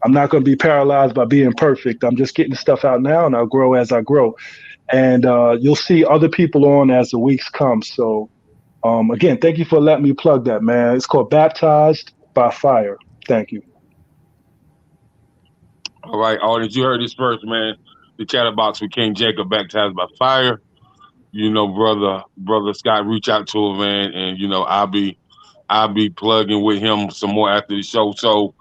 I'm not going to be paralyzed by being perfect. I'm just getting stuff out now, and I'll grow as I grow. And you'll see other people on as the weeks come. So again, thank you for letting me plug that, man. It's called Baptized by Fire. Thank you.
All right, audience, you heard this first, man. The chatterbox with King Jacob, Baptized by Fire. Brother Scott, reach out to him, man, and I'll be plugging with him some more after the show. So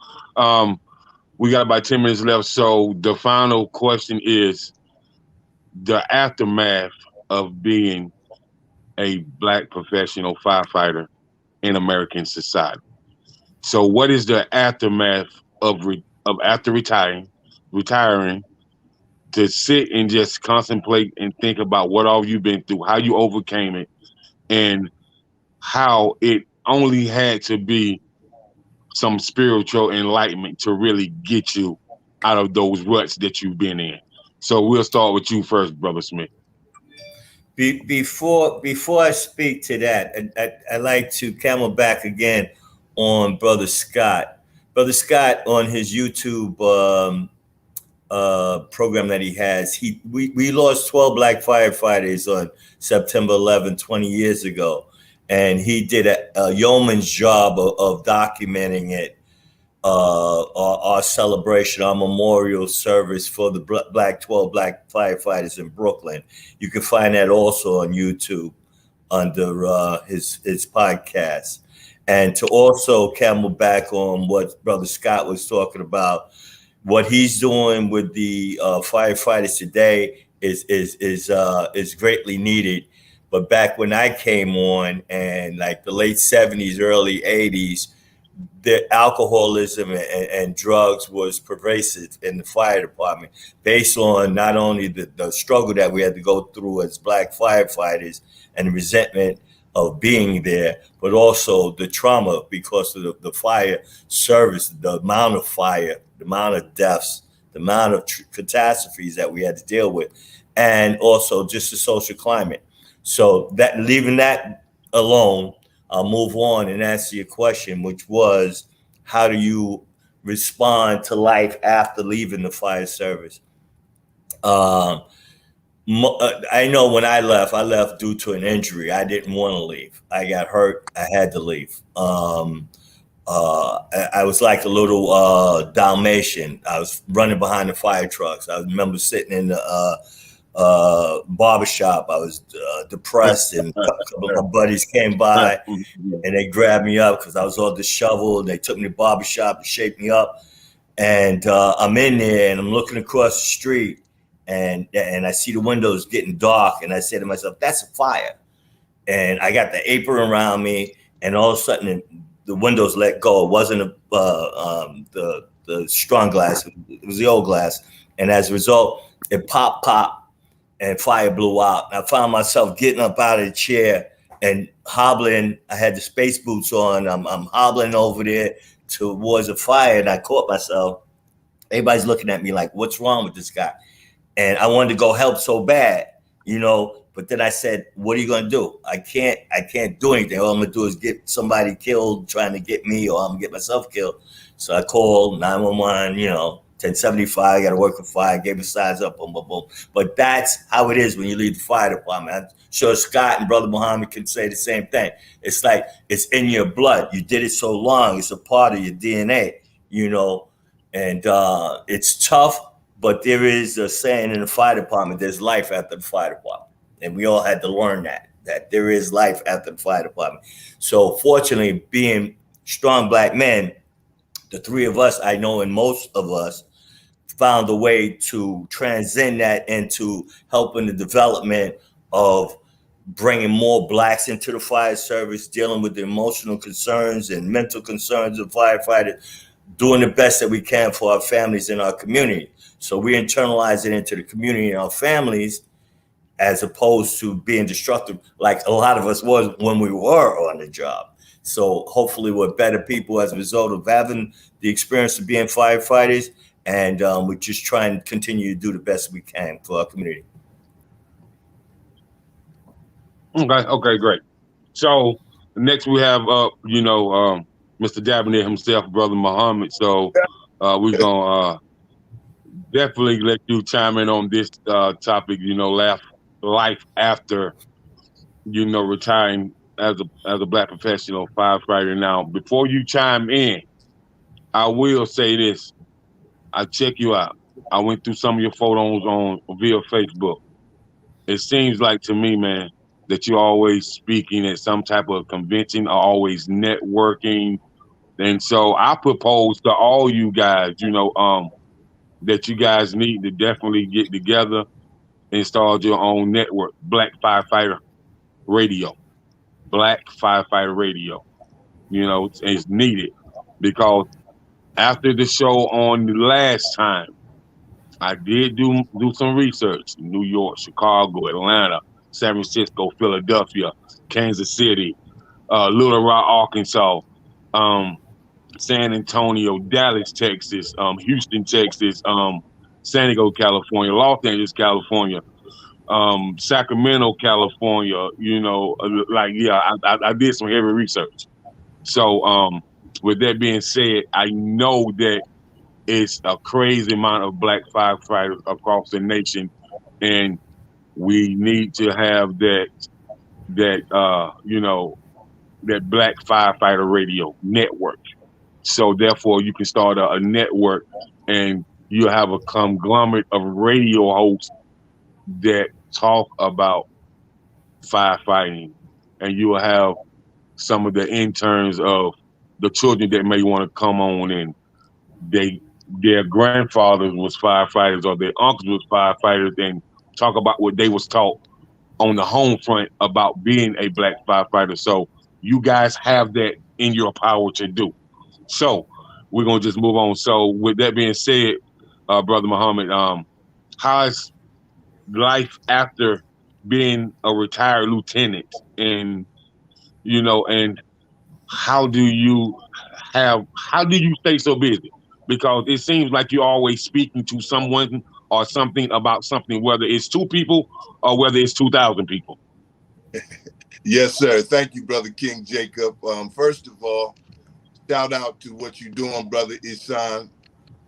we got about 10 minutes left. So the final question is the aftermath of being a Black professional firefighter in American society. So what is the aftermath of after retiring to sit and just contemplate and think about what all you've been through, how you overcame it, and how it only had to be some spiritual enlightenment to really get you out of those ruts that you've been in. So we'll start with you first, Brother Smith.
Before I speak to that, I'd like to camel back again on Brother Scott. Brother Scott, on his YouTube program that he has, we lost 12 Black firefighters on September 11, 20 years ago. And he did a yeoman's job of documenting it. our celebration, our memorial service for the Black 12 Black firefighters in Brooklyn. You can find that also on YouTube under his podcast. And to also camelback on what Brother Scott was talking about, what he's doing with the firefighters today is greatly needed. But back when I came on, and like the late 70s, early 80s, the alcoholism and drugs was pervasive in the fire department, based on not only the struggle that we had to go through as Black firefighters and the resentment of being there, but also the trauma because of the fire service, the amount of fire, the amount of deaths, the amount of catastrophes that we had to deal with, and also just the social climate. So that, leaving that alone, I'll move on and answer your question, which was, how do you respond to life after leaving the fire service? I know when I left due to an injury. I didn't want to leave. I got hurt. I had to leave. I was like a little Dalmatian. I was running behind the fire trucks. I remember sitting in the barbershop. I was depressed, and a couple of my buddies came by and they grabbed me up because I was all disheveled. They took me to the barbershop to shake me up. And I'm in there and I'm looking across the street, and I see the windows getting dark, and I say to myself, that's a fire. And I got the apron around me, and all of a sudden the windows let go. It wasn't the strong glass, it was the old glass. And as a result, it popped, and fire blew out. And I found myself getting up out of the chair and hobbling. I had the space boots on. I'm hobbling over there towards the fire, and I caught myself. Everybody's looking at me like, what's wrong with this guy? And I wanted to go help so bad, but then I said, what are you going to do? I can't do anything. All I'm going to do is get somebody killed trying to get me, or I'm going to get myself killed. So I called 911, 1075, I got to work with fire, gave the size up, boom, boom, boom. But that's how it is when you leave the fire department. I'm sure Scott and Brother Muhammad can say the same thing. It's like it's in your blood. You did it so long. It's a part of your DNA, and it's tough. But there is a saying in the fire department, there's life after the fire department. And we all had to learn that there is life after the fire department. So fortunately, being strong Black men, the three of us, I know, and most of us, found a way to transcend that into helping the development of bringing more Blacks into the fire service, dealing with the emotional concerns and mental concerns of firefighters, doing the best that we can for our families and our community. So we internalize it into the community and our families, as opposed to being destructive like a lot of us was when we were on the job. So hopefully we're better people as a result of having the experience of being firefighters, and we just try and continue to do the best we can for our community.
Okay, great. So next we have Mr. Dabney himself, Brother Muhammad. So we're gonna definitely let you chime in on this topic. Life after retiring as a Black professional firefighter. Now, before you chime in, I will say this: I check you out. I went through some of your photos via Facebook. It seems like to me, man, that you're always speaking at some type of convention, or always networking. And so I propose to all you guys, that you guys need to definitely get together and start your own network, Black Firefighter Radio. Black Firefighter Radio. It's needed, because after the show on the last time, I did do some research in New York, Chicago, Atlanta, San Francisco, Philadelphia, Kansas City, Little Rock, Arkansas, San Antonio, Dallas, Texas, Houston, Texas, San Diego, California, Los Angeles, California, Sacramento, California. I did some heavy research. So with that being said, I know that it's a crazy amount of Black firefighters across the nation, and we need to have that Black Firefighter Radio network. So therefore, you can start a network, and you have a conglomerate of radio hosts that talk about firefighting, and you will have some of the interns of the children that may want to come on, and their grandfathers was firefighters or their uncles was firefighters, and talk about what they was taught on the home front about being a black firefighter. So you guys have that in your power to do. So we're gonna just move on. So with that being said, Brother Muhammad, how's life after being a retired lieutenant, and and how do you stay so busy? Because it seems like you're always speaking to someone or something about something, whether it's two people or whether it's 2,000 people.
Yes, sir. Thank you, Brother King Jacob. First of all, shout out to what you're doing, Brother Isan.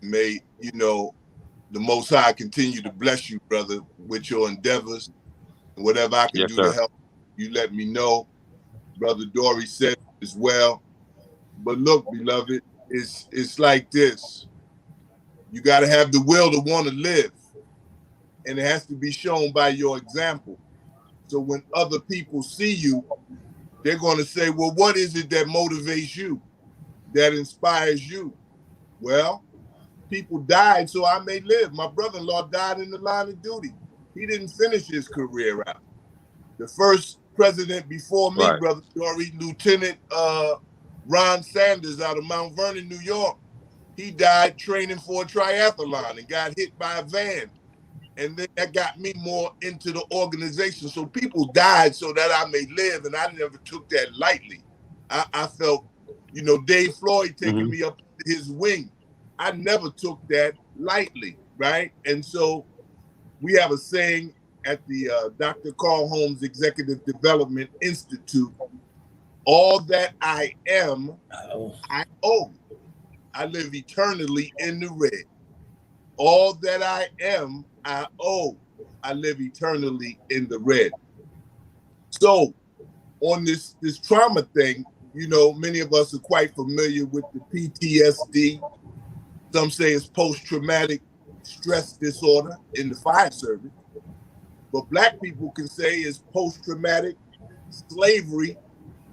May, the Most High continue to bless you, brother, with your endeavors. And whatever I can
Yes,
do to
sir.
help, you let me know. Brother Duery said as well. But look, beloved, it's like this. You got to have the will to want to live. And it has to be shown by your example. So when other people see you, they're going to say, well, what is it that motivates you, that inspires you? Well, people died so I may live. My brother-in-law died in the line of duty. He didn't finish his career out. The first president before me,
Right.
Brother Duery, Lieutenant Ron Sanders out of Mount Vernon, New York, he died training for a triathlon and got hit by a van. And then that got me more into the organization. So people died so that I may live, and I never took that lightly. I felt, Dave Floyd taking
Mm-hmm.
me up his wing. I never took that lightly, right? And so we have a saying at the Dr. Carl Holmes Executive Development Institute: all that I am, I owe. I live eternally in the red. All that I am, I owe. I live eternally in the red. So on this trauma thing, many of us are quite familiar with the PTSD. Some say it's post-traumatic stress disorder in the fire service. But Black people can say it's post-traumatic slavery,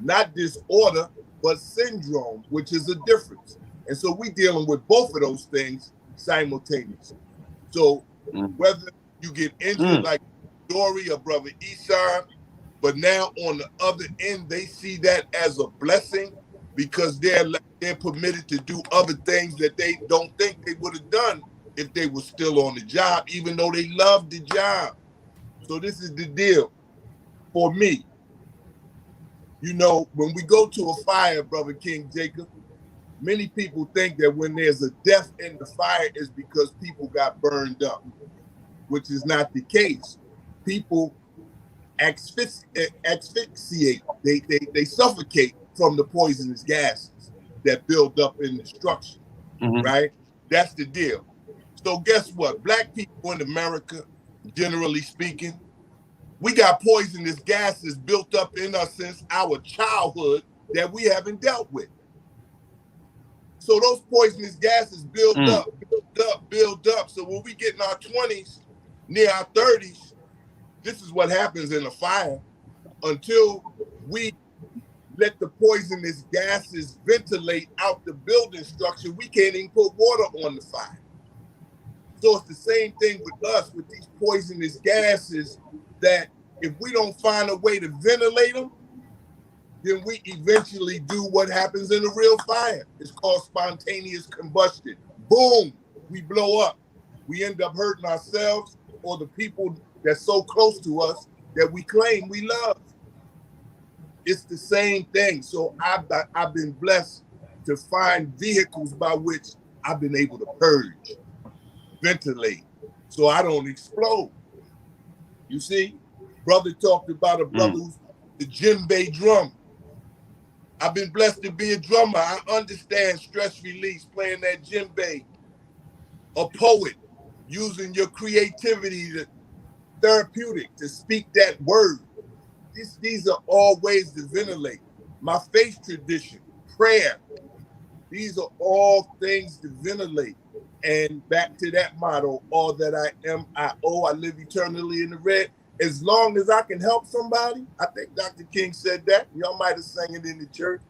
not disorder, but syndrome, which is a difference. And so we're dealing with both of those things simultaneously. So whether you get injured like Duery or Brother Isan, but now on the other end, they see that as a blessing because they're permitted to do other things that they don't think they would have done if they were still on the job, even though they loved the job. So this is the deal for me. When we go to a fire, Brother King Jacob, many people think that when there's a death in the fire is because people got burned up, which is not the case. People asphyxiate, they suffocate from the poisonous gases that build up in the structure, right? That's the deal. So guess what? Black people in America, generally speaking, we got poisonous gases built up in us since our childhood that we haven't dealt with. So those poisonous gases build up. So when we get in our 20s, near our 30s, this is what happens in a fire. Until we let the poisonous gases ventilate out the building structure, we can't even put water on the fire. So it's the same thing with us, with these poisonous gases, that if we don't find a way to ventilate them, then we eventually do what happens in a real fire. It's called spontaneous combustion. Boom, we blow up. We end up hurting ourselves or the people that's so close to us that we claim we love. It's the same thing. So I've been blessed to find vehicles by which I've been able to purge, ventilate, so I don't explode. You see, brother talked about a brother who's the djembe drum. I've been blessed to be a drummer. I understand stress release, playing that djembe. A poet, using your creativity to therapeutic, to speak that word. These are all ways to ventilate. My faith tradition, prayer, These are all things to ventilate. And back to that motto, all that I am, I owe, I live eternally in the red. As long as I can help somebody, I think Dr. King said that. Y'all might have sang it in the church.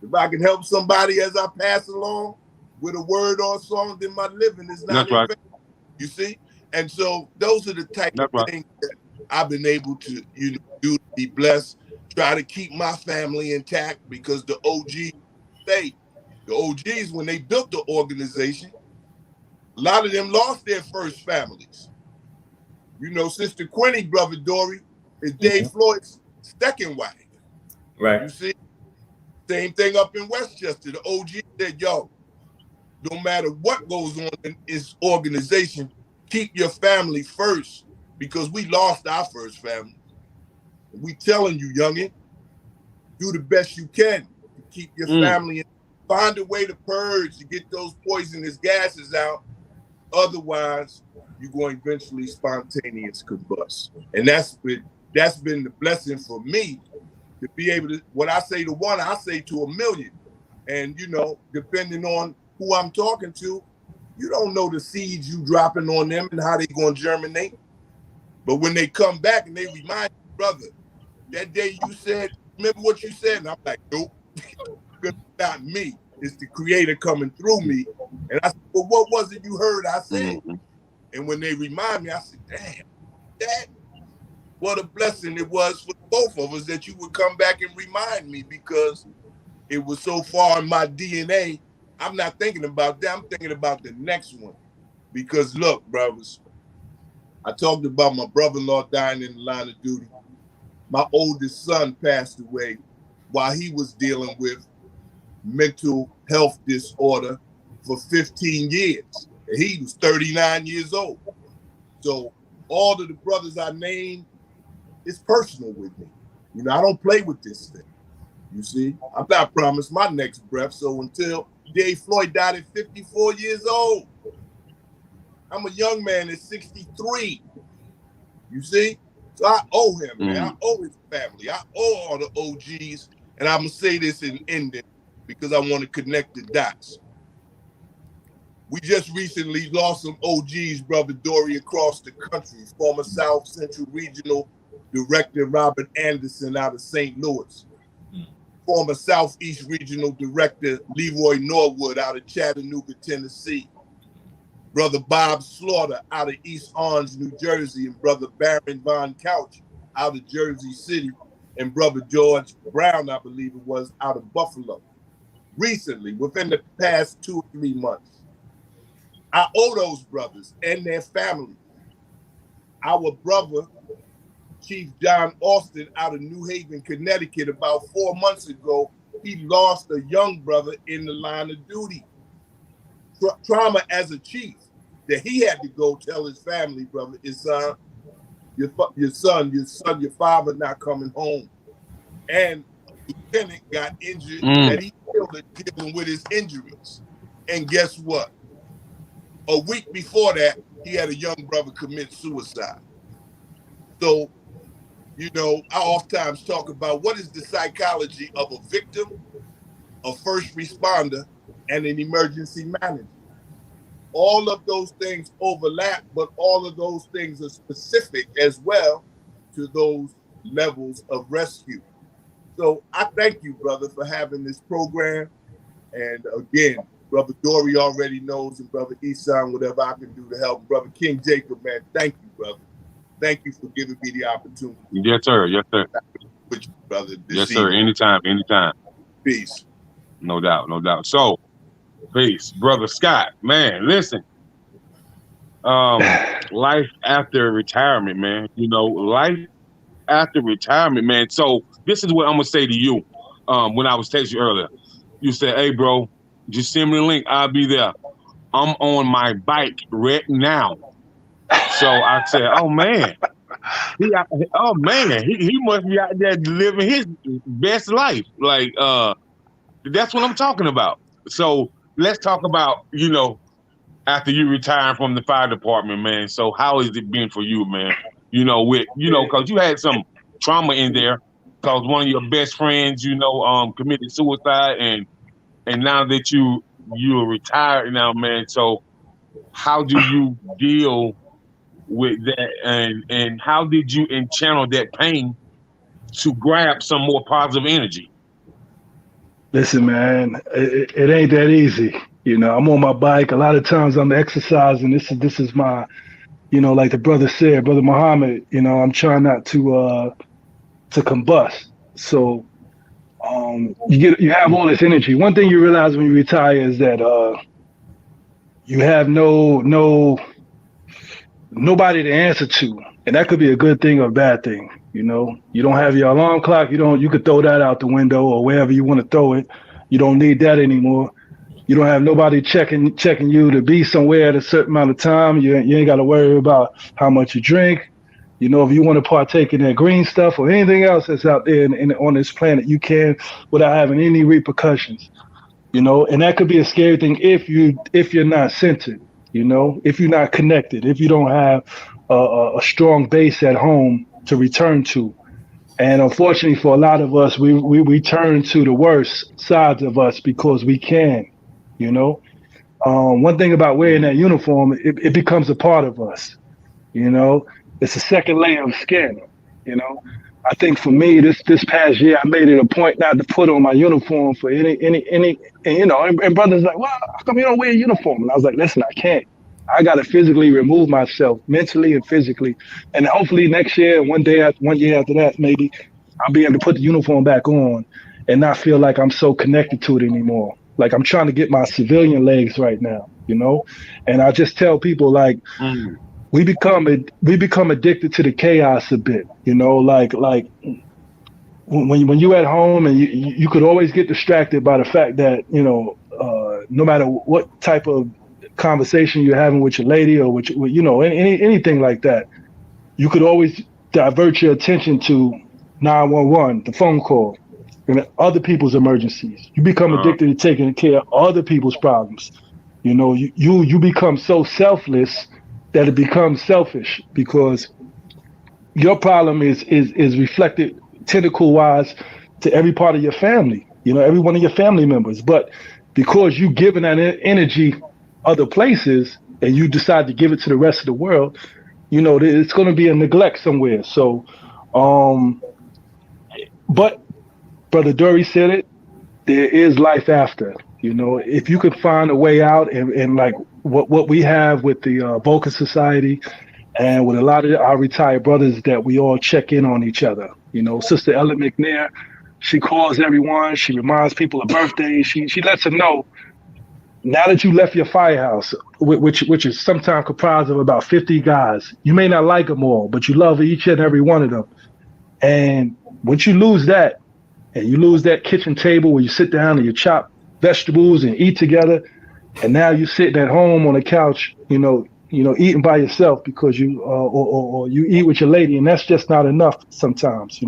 If I can help somebody as I pass along with a word or a song, then my living is not in vain. You see? And so those are the type of things that I've been able to, do to be blessed, try to keep my family intact, because the OGs when they built the organization, a lot of them lost their first families. Sister Quinny, Brother Duery, is Dave Floyd's second wife.
Right.
You see? Same thing up in Westchester. The OG said, yo, no matter what goes on in this organization, keep your family first, because we lost our first family. We telling you, youngin', do the best you can to keep your family in. Find a way to purge, to get those poisonous gases out. Otherwise, you're going to eventually spontaneous combust. And that's been the blessing for me, to be able to, what I say to one, I say to a million. And, depending on who I'm talking to, you don't know the seeds you dropping on them and how they going to germinate. But when they come back and they remind you, brother, that day you said, remember what you said? And I'm like, nope, it's not me. It's the creator coming through me. And I said, well, what was it you heard I said? And when they remind me, I said, damn, Dad, what a blessing it was for both of us that you would come back and remind me, because it was so far in my DNA. I'm not thinking about that. I'm thinking about the next one. Because look, brothers, I talked about my brother-in-law dying in the line of duty. My oldest son passed away while he was dealing with mental health disorder for 15 years. And he was 39 years old. So all of the brothers I named, it's personal with me. I don't play with this thing. You see, I'm not promised my next breath. So until Dave Floyd died at 54 years old, I'm a young man at 63. You see? So I owe him, man. I owe his family. I owe all the OGs. And I'm going to say this in ending, because I want to connect the dots. We just recently lost some OGs, Brother Duery, across the country. Former South Central Regional Director Robert Anderson out of St. Louis. Former Southeast Regional Director Leroy Norwood out of Chattanooga, Tennessee. Brother Bob Slaughter out of East Orange, New Jersey, and Brother Baron Von Couch out of Jersey City, and Brother George Brown, I believe it was, out of Buffalo. Recently, within the past 2 or 3 months. I owe those brothers and their families. Our brother, Chief John Austin out of New Haven, Connecticut, about 4 months ago, he lost a young brother in the line of duty. Trauma as a chief, that he had to go tell his family, brother, your father not coming home. And the lieutenant got injured, that he killed it dealing with his injuries. And guess what? A week before that, he had a young brother commit suicide. So, I oftentimes talk about what is the psychology of a victim, a first responder, and an emergency manager. All of those things overlap, but all of those things are specific as well to those levels of rescue. So I thank you, brother, for having this program. And again, Brother Duery already knows, and Brother Isan, whatever I can do to help. Brother King Jacob, man, thank you, brother. Thank you for giving me the opportunity.
Yes, sir. Yes, sir.
With you, brother.
Yes, sir. Anytime.
Peace.
No doubt. So, peace. Brother Scott, man, listen. Life after retirement, man. Life after retirement, man. So this is what I'm going to say to you. When I was texting you earlier, you said, hey, bro, just send me the link. I'll be there. I'm on my bike right now. So I said, oh, man. He must be out there living his best life. Like, that's what I'm talking about. So let's talk about, after you retiring from the fire department, man. So how has it been for you, man? Because you had some trauma in there because one of your best friends, committed suicide, and And now that you're retired now, man. So how do you deal with that, and how did you channel that pain to grab some more positive energy?
Listen, man, it ain't that easy. I'm on my bike. A lot of times I'm exercising. This is my, like the brother said, Brother Muhammad. I'm trying not to combust. So you have all this energy. One thing you realize when you retire is that you have nobody to answer to, and that could be a good thing or a bad thing. You don't have your alarm clock. You could throw that out the window or wherever you want to throw it. You don't need that anymore. You don't have nobody checking you to be somewhere at a certain amount of time. You ain't got to worry about how much you drink. If you want to partake in that green stuff or anything else that's out there on this planet, you can without having any repercussions. And that could be a scary thing if you're not centered. If you're not connected, if you don't have a strong base at home to return to. And unfortunately for a lot of us, we return to the worst sides of us because we can. One thing about wearing that uniform, it becomes a part of us. It's a second layer of skin. I think for me, this past year, I made it a point not to put on my uniform for any, and brothers like, well, how come you don't wear a uniform? And I was like, listen, I can't. I got to physically remove myself, mentally and physically, and hopefully next year, one year after that, maybe I'll be able to put the uniform back on and not feel like I'm so connected to it anymore. Like I'm trying to get my civilian legs right now, and I just tell people like, we become addicted to the chaos a bit, like when you're at home and you could always get distracted by the fact that, no matter what type of conversation you're having with your lady or with anything like that, you could always divert your attention to 911, the phone call, other people's emergencies. You become addicted to taking care of other people's problems. You become so selfless that it becomes selfish because your problem is reflected tentacle wise to every part of your family, every one of your family members. But because you giving that energy other places and you decide to give it to the rest of the world, it's going to be a neglect somewhere. So, but Brother Duery said it, there is life after. If you could find a way out and like what we have with the Boca Society and with a lot of our retired brothers, that we all check in on each other. Sister Ellen McNair, she calls everyone. She reminds people of birthdays. She lets them know, now that you left your firehouse, which is sometimes comprised of about 50 guys, you may not like them all, but you love each and every one of them. And once you lose that, and you lose that kitchen table where you sit down and you chop vegetables and eat together, and now you're sitting at home on the couch, eating by yourself because or you eat with your lady, and that's just not enough sometimes,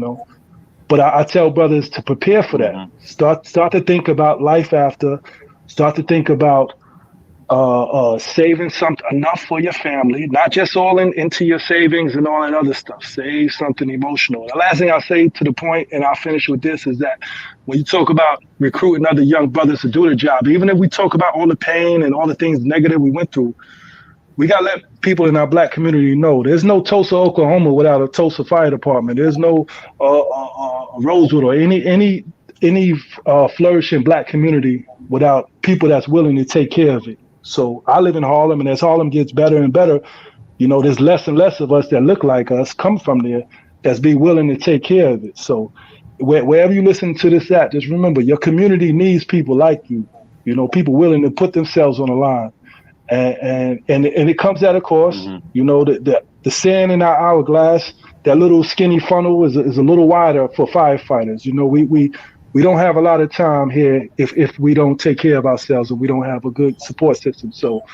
But I tell brothers to prepare for that. Mm-hmm. Start to think about life after. Start to think about saving something enough for your family, not just all into your savings and all that other stuff. Save something emotional. The last thing I'll say to the point, and I'll finish with this, is that when you talk about recruiting other young brothers to do the job, even if we talk about all the pain and all the things negative we went through, we got to let people in our black community know there's no Tulsa, Oklahoma without a Tulsa Fire Department. There's no Rosewood or any flourishing black community without people that's willing to take care of it. So I live in Harlem, and as Harlem gets better and better, there's less and less of us that look like us, come from there, that's be willing to take care of it. So wherever you listen to this at, just remember your community needs people like you, people willing to put themselves on the line. And it comes at a cost. Mm-hmm. The sand in our hourglass, that little skinny funnel is a little wider for firefighters. We don't have a lot of time here if we don't take care of ourselves and we don't have a good support system. So,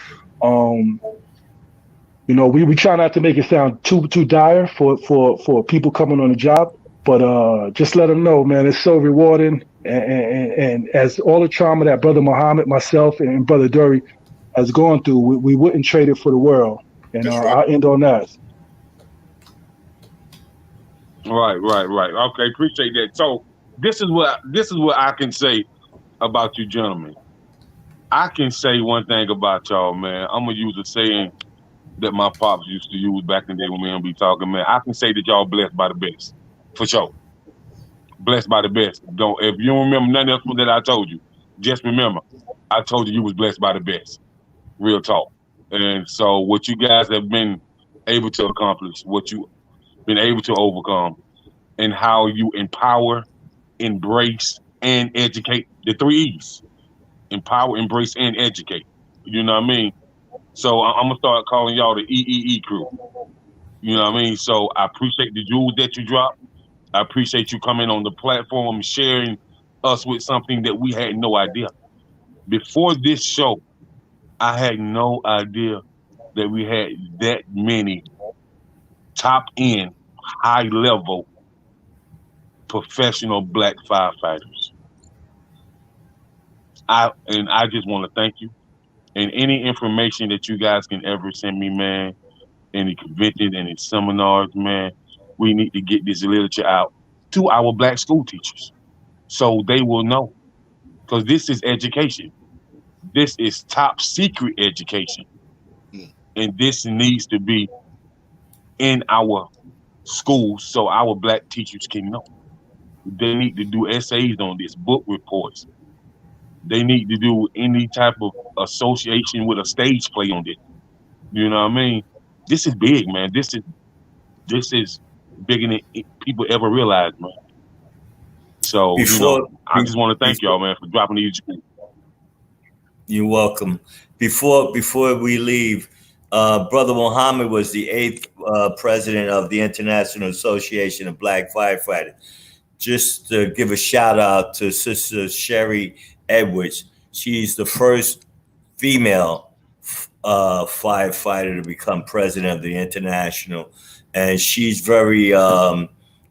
we try not to make it sound too dire for people coming on the job, but just let them know, man, it's so rewarding. And as all the trauma that Brother Muhammad, myself, and Brother Duery has gone through, we wouldn't trade it for the world. And right. I'll end on that.
Right. Okay, appreciate that. So this is what I can say. about you gentlemen. I can say one thing about y'all, man. I'm gonna use a saying that my pops used to use back in the day when we don't be talking, man. I can say that y'all blessed by the best, for sure. Blessed by the best. Don't if you don't remember nothing else that I told you, just remember I told you was blessed by the best. Real talk. And so what you guys have been able to accomplish, what you been able to overcome, and how you empower, embrace, and educate the three E's. Empower, embrace, and educate. You know what I mean? So I'm gonna start calling y'all the EEE crew. You know what I mean? So I appreciate the jewels that you dropped. I appreciate you coming on the platform, sharing us with something that we had no idea. Before this show, I had no idea that we had that many top end, high level professional black firefighters. I just want to thank you. And any information that you guys can ever send me, man, any conventions, any seminars, man, we need to get this literature out to our black school teachers so they will know. Because this is education. This is top secret education. And this needs to be in our schools so our black teachers can know. They need to do essays on this, book reports. They need to do any type of association with a stage play on this. You know what I mean? This is big, man. This is bigger than people ever realized, man. So, I just want to thank y'all, man, for dropping these.
You're welcome. Before we leave, Brother Muhammad was the 8th president of the International Association of Black Firefighters. Just to give a shout out to Sister Sherry Edwards. She's the first female firefighter to become president of the International. And she's very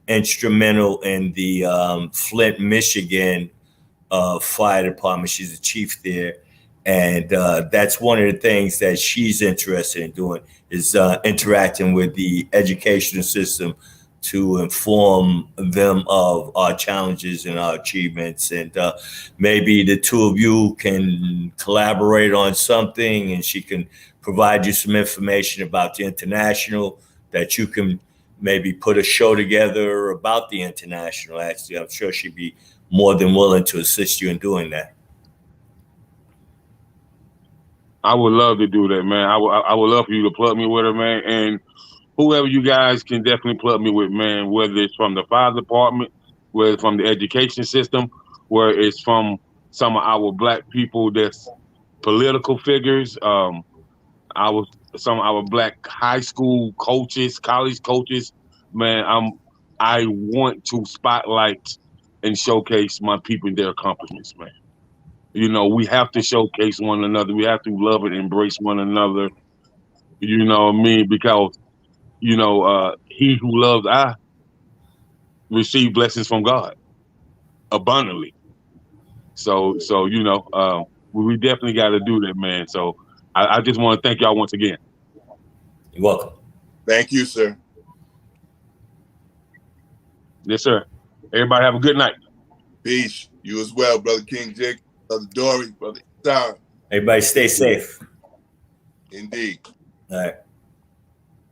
instrumental in the Flint, Michigan fire department. She's the chief there. And that's one of the things that she's interested in doing is interacting with the educational system to inform them of our challenges and our achievements. And maybe the two of you can collaborate on something and she can provide you some information about the International that you can maybe put a show together about the International. Actually, I'm sure she'd be more than willing to assist you in doing that.
I would love to do that, man. I would love for you to plug me with her, man. And whoever you guys can definitely plug me with, man, whether it's from the fire department, whether it's from the education system, where it's from some of our black people that's political figures, some of our black high school coaches, college coaches, man, I want to spotlight and showcase my people and their accomplishments, man. You know, we have to showcase one another. We have to love and embrace one another. You know what I mean? Because he who loves I receive blessings from God abundantly. So we definitely got to do that, man. So I just want to thank y'all once again.
You're welcome.
Thank you, sir.
Yes, sir. Everybody have a good night.
Peace. You as well, Brother King Jake, Brother Duery, Brother Tom.
Everybody stay safe.
Indeed.
All right.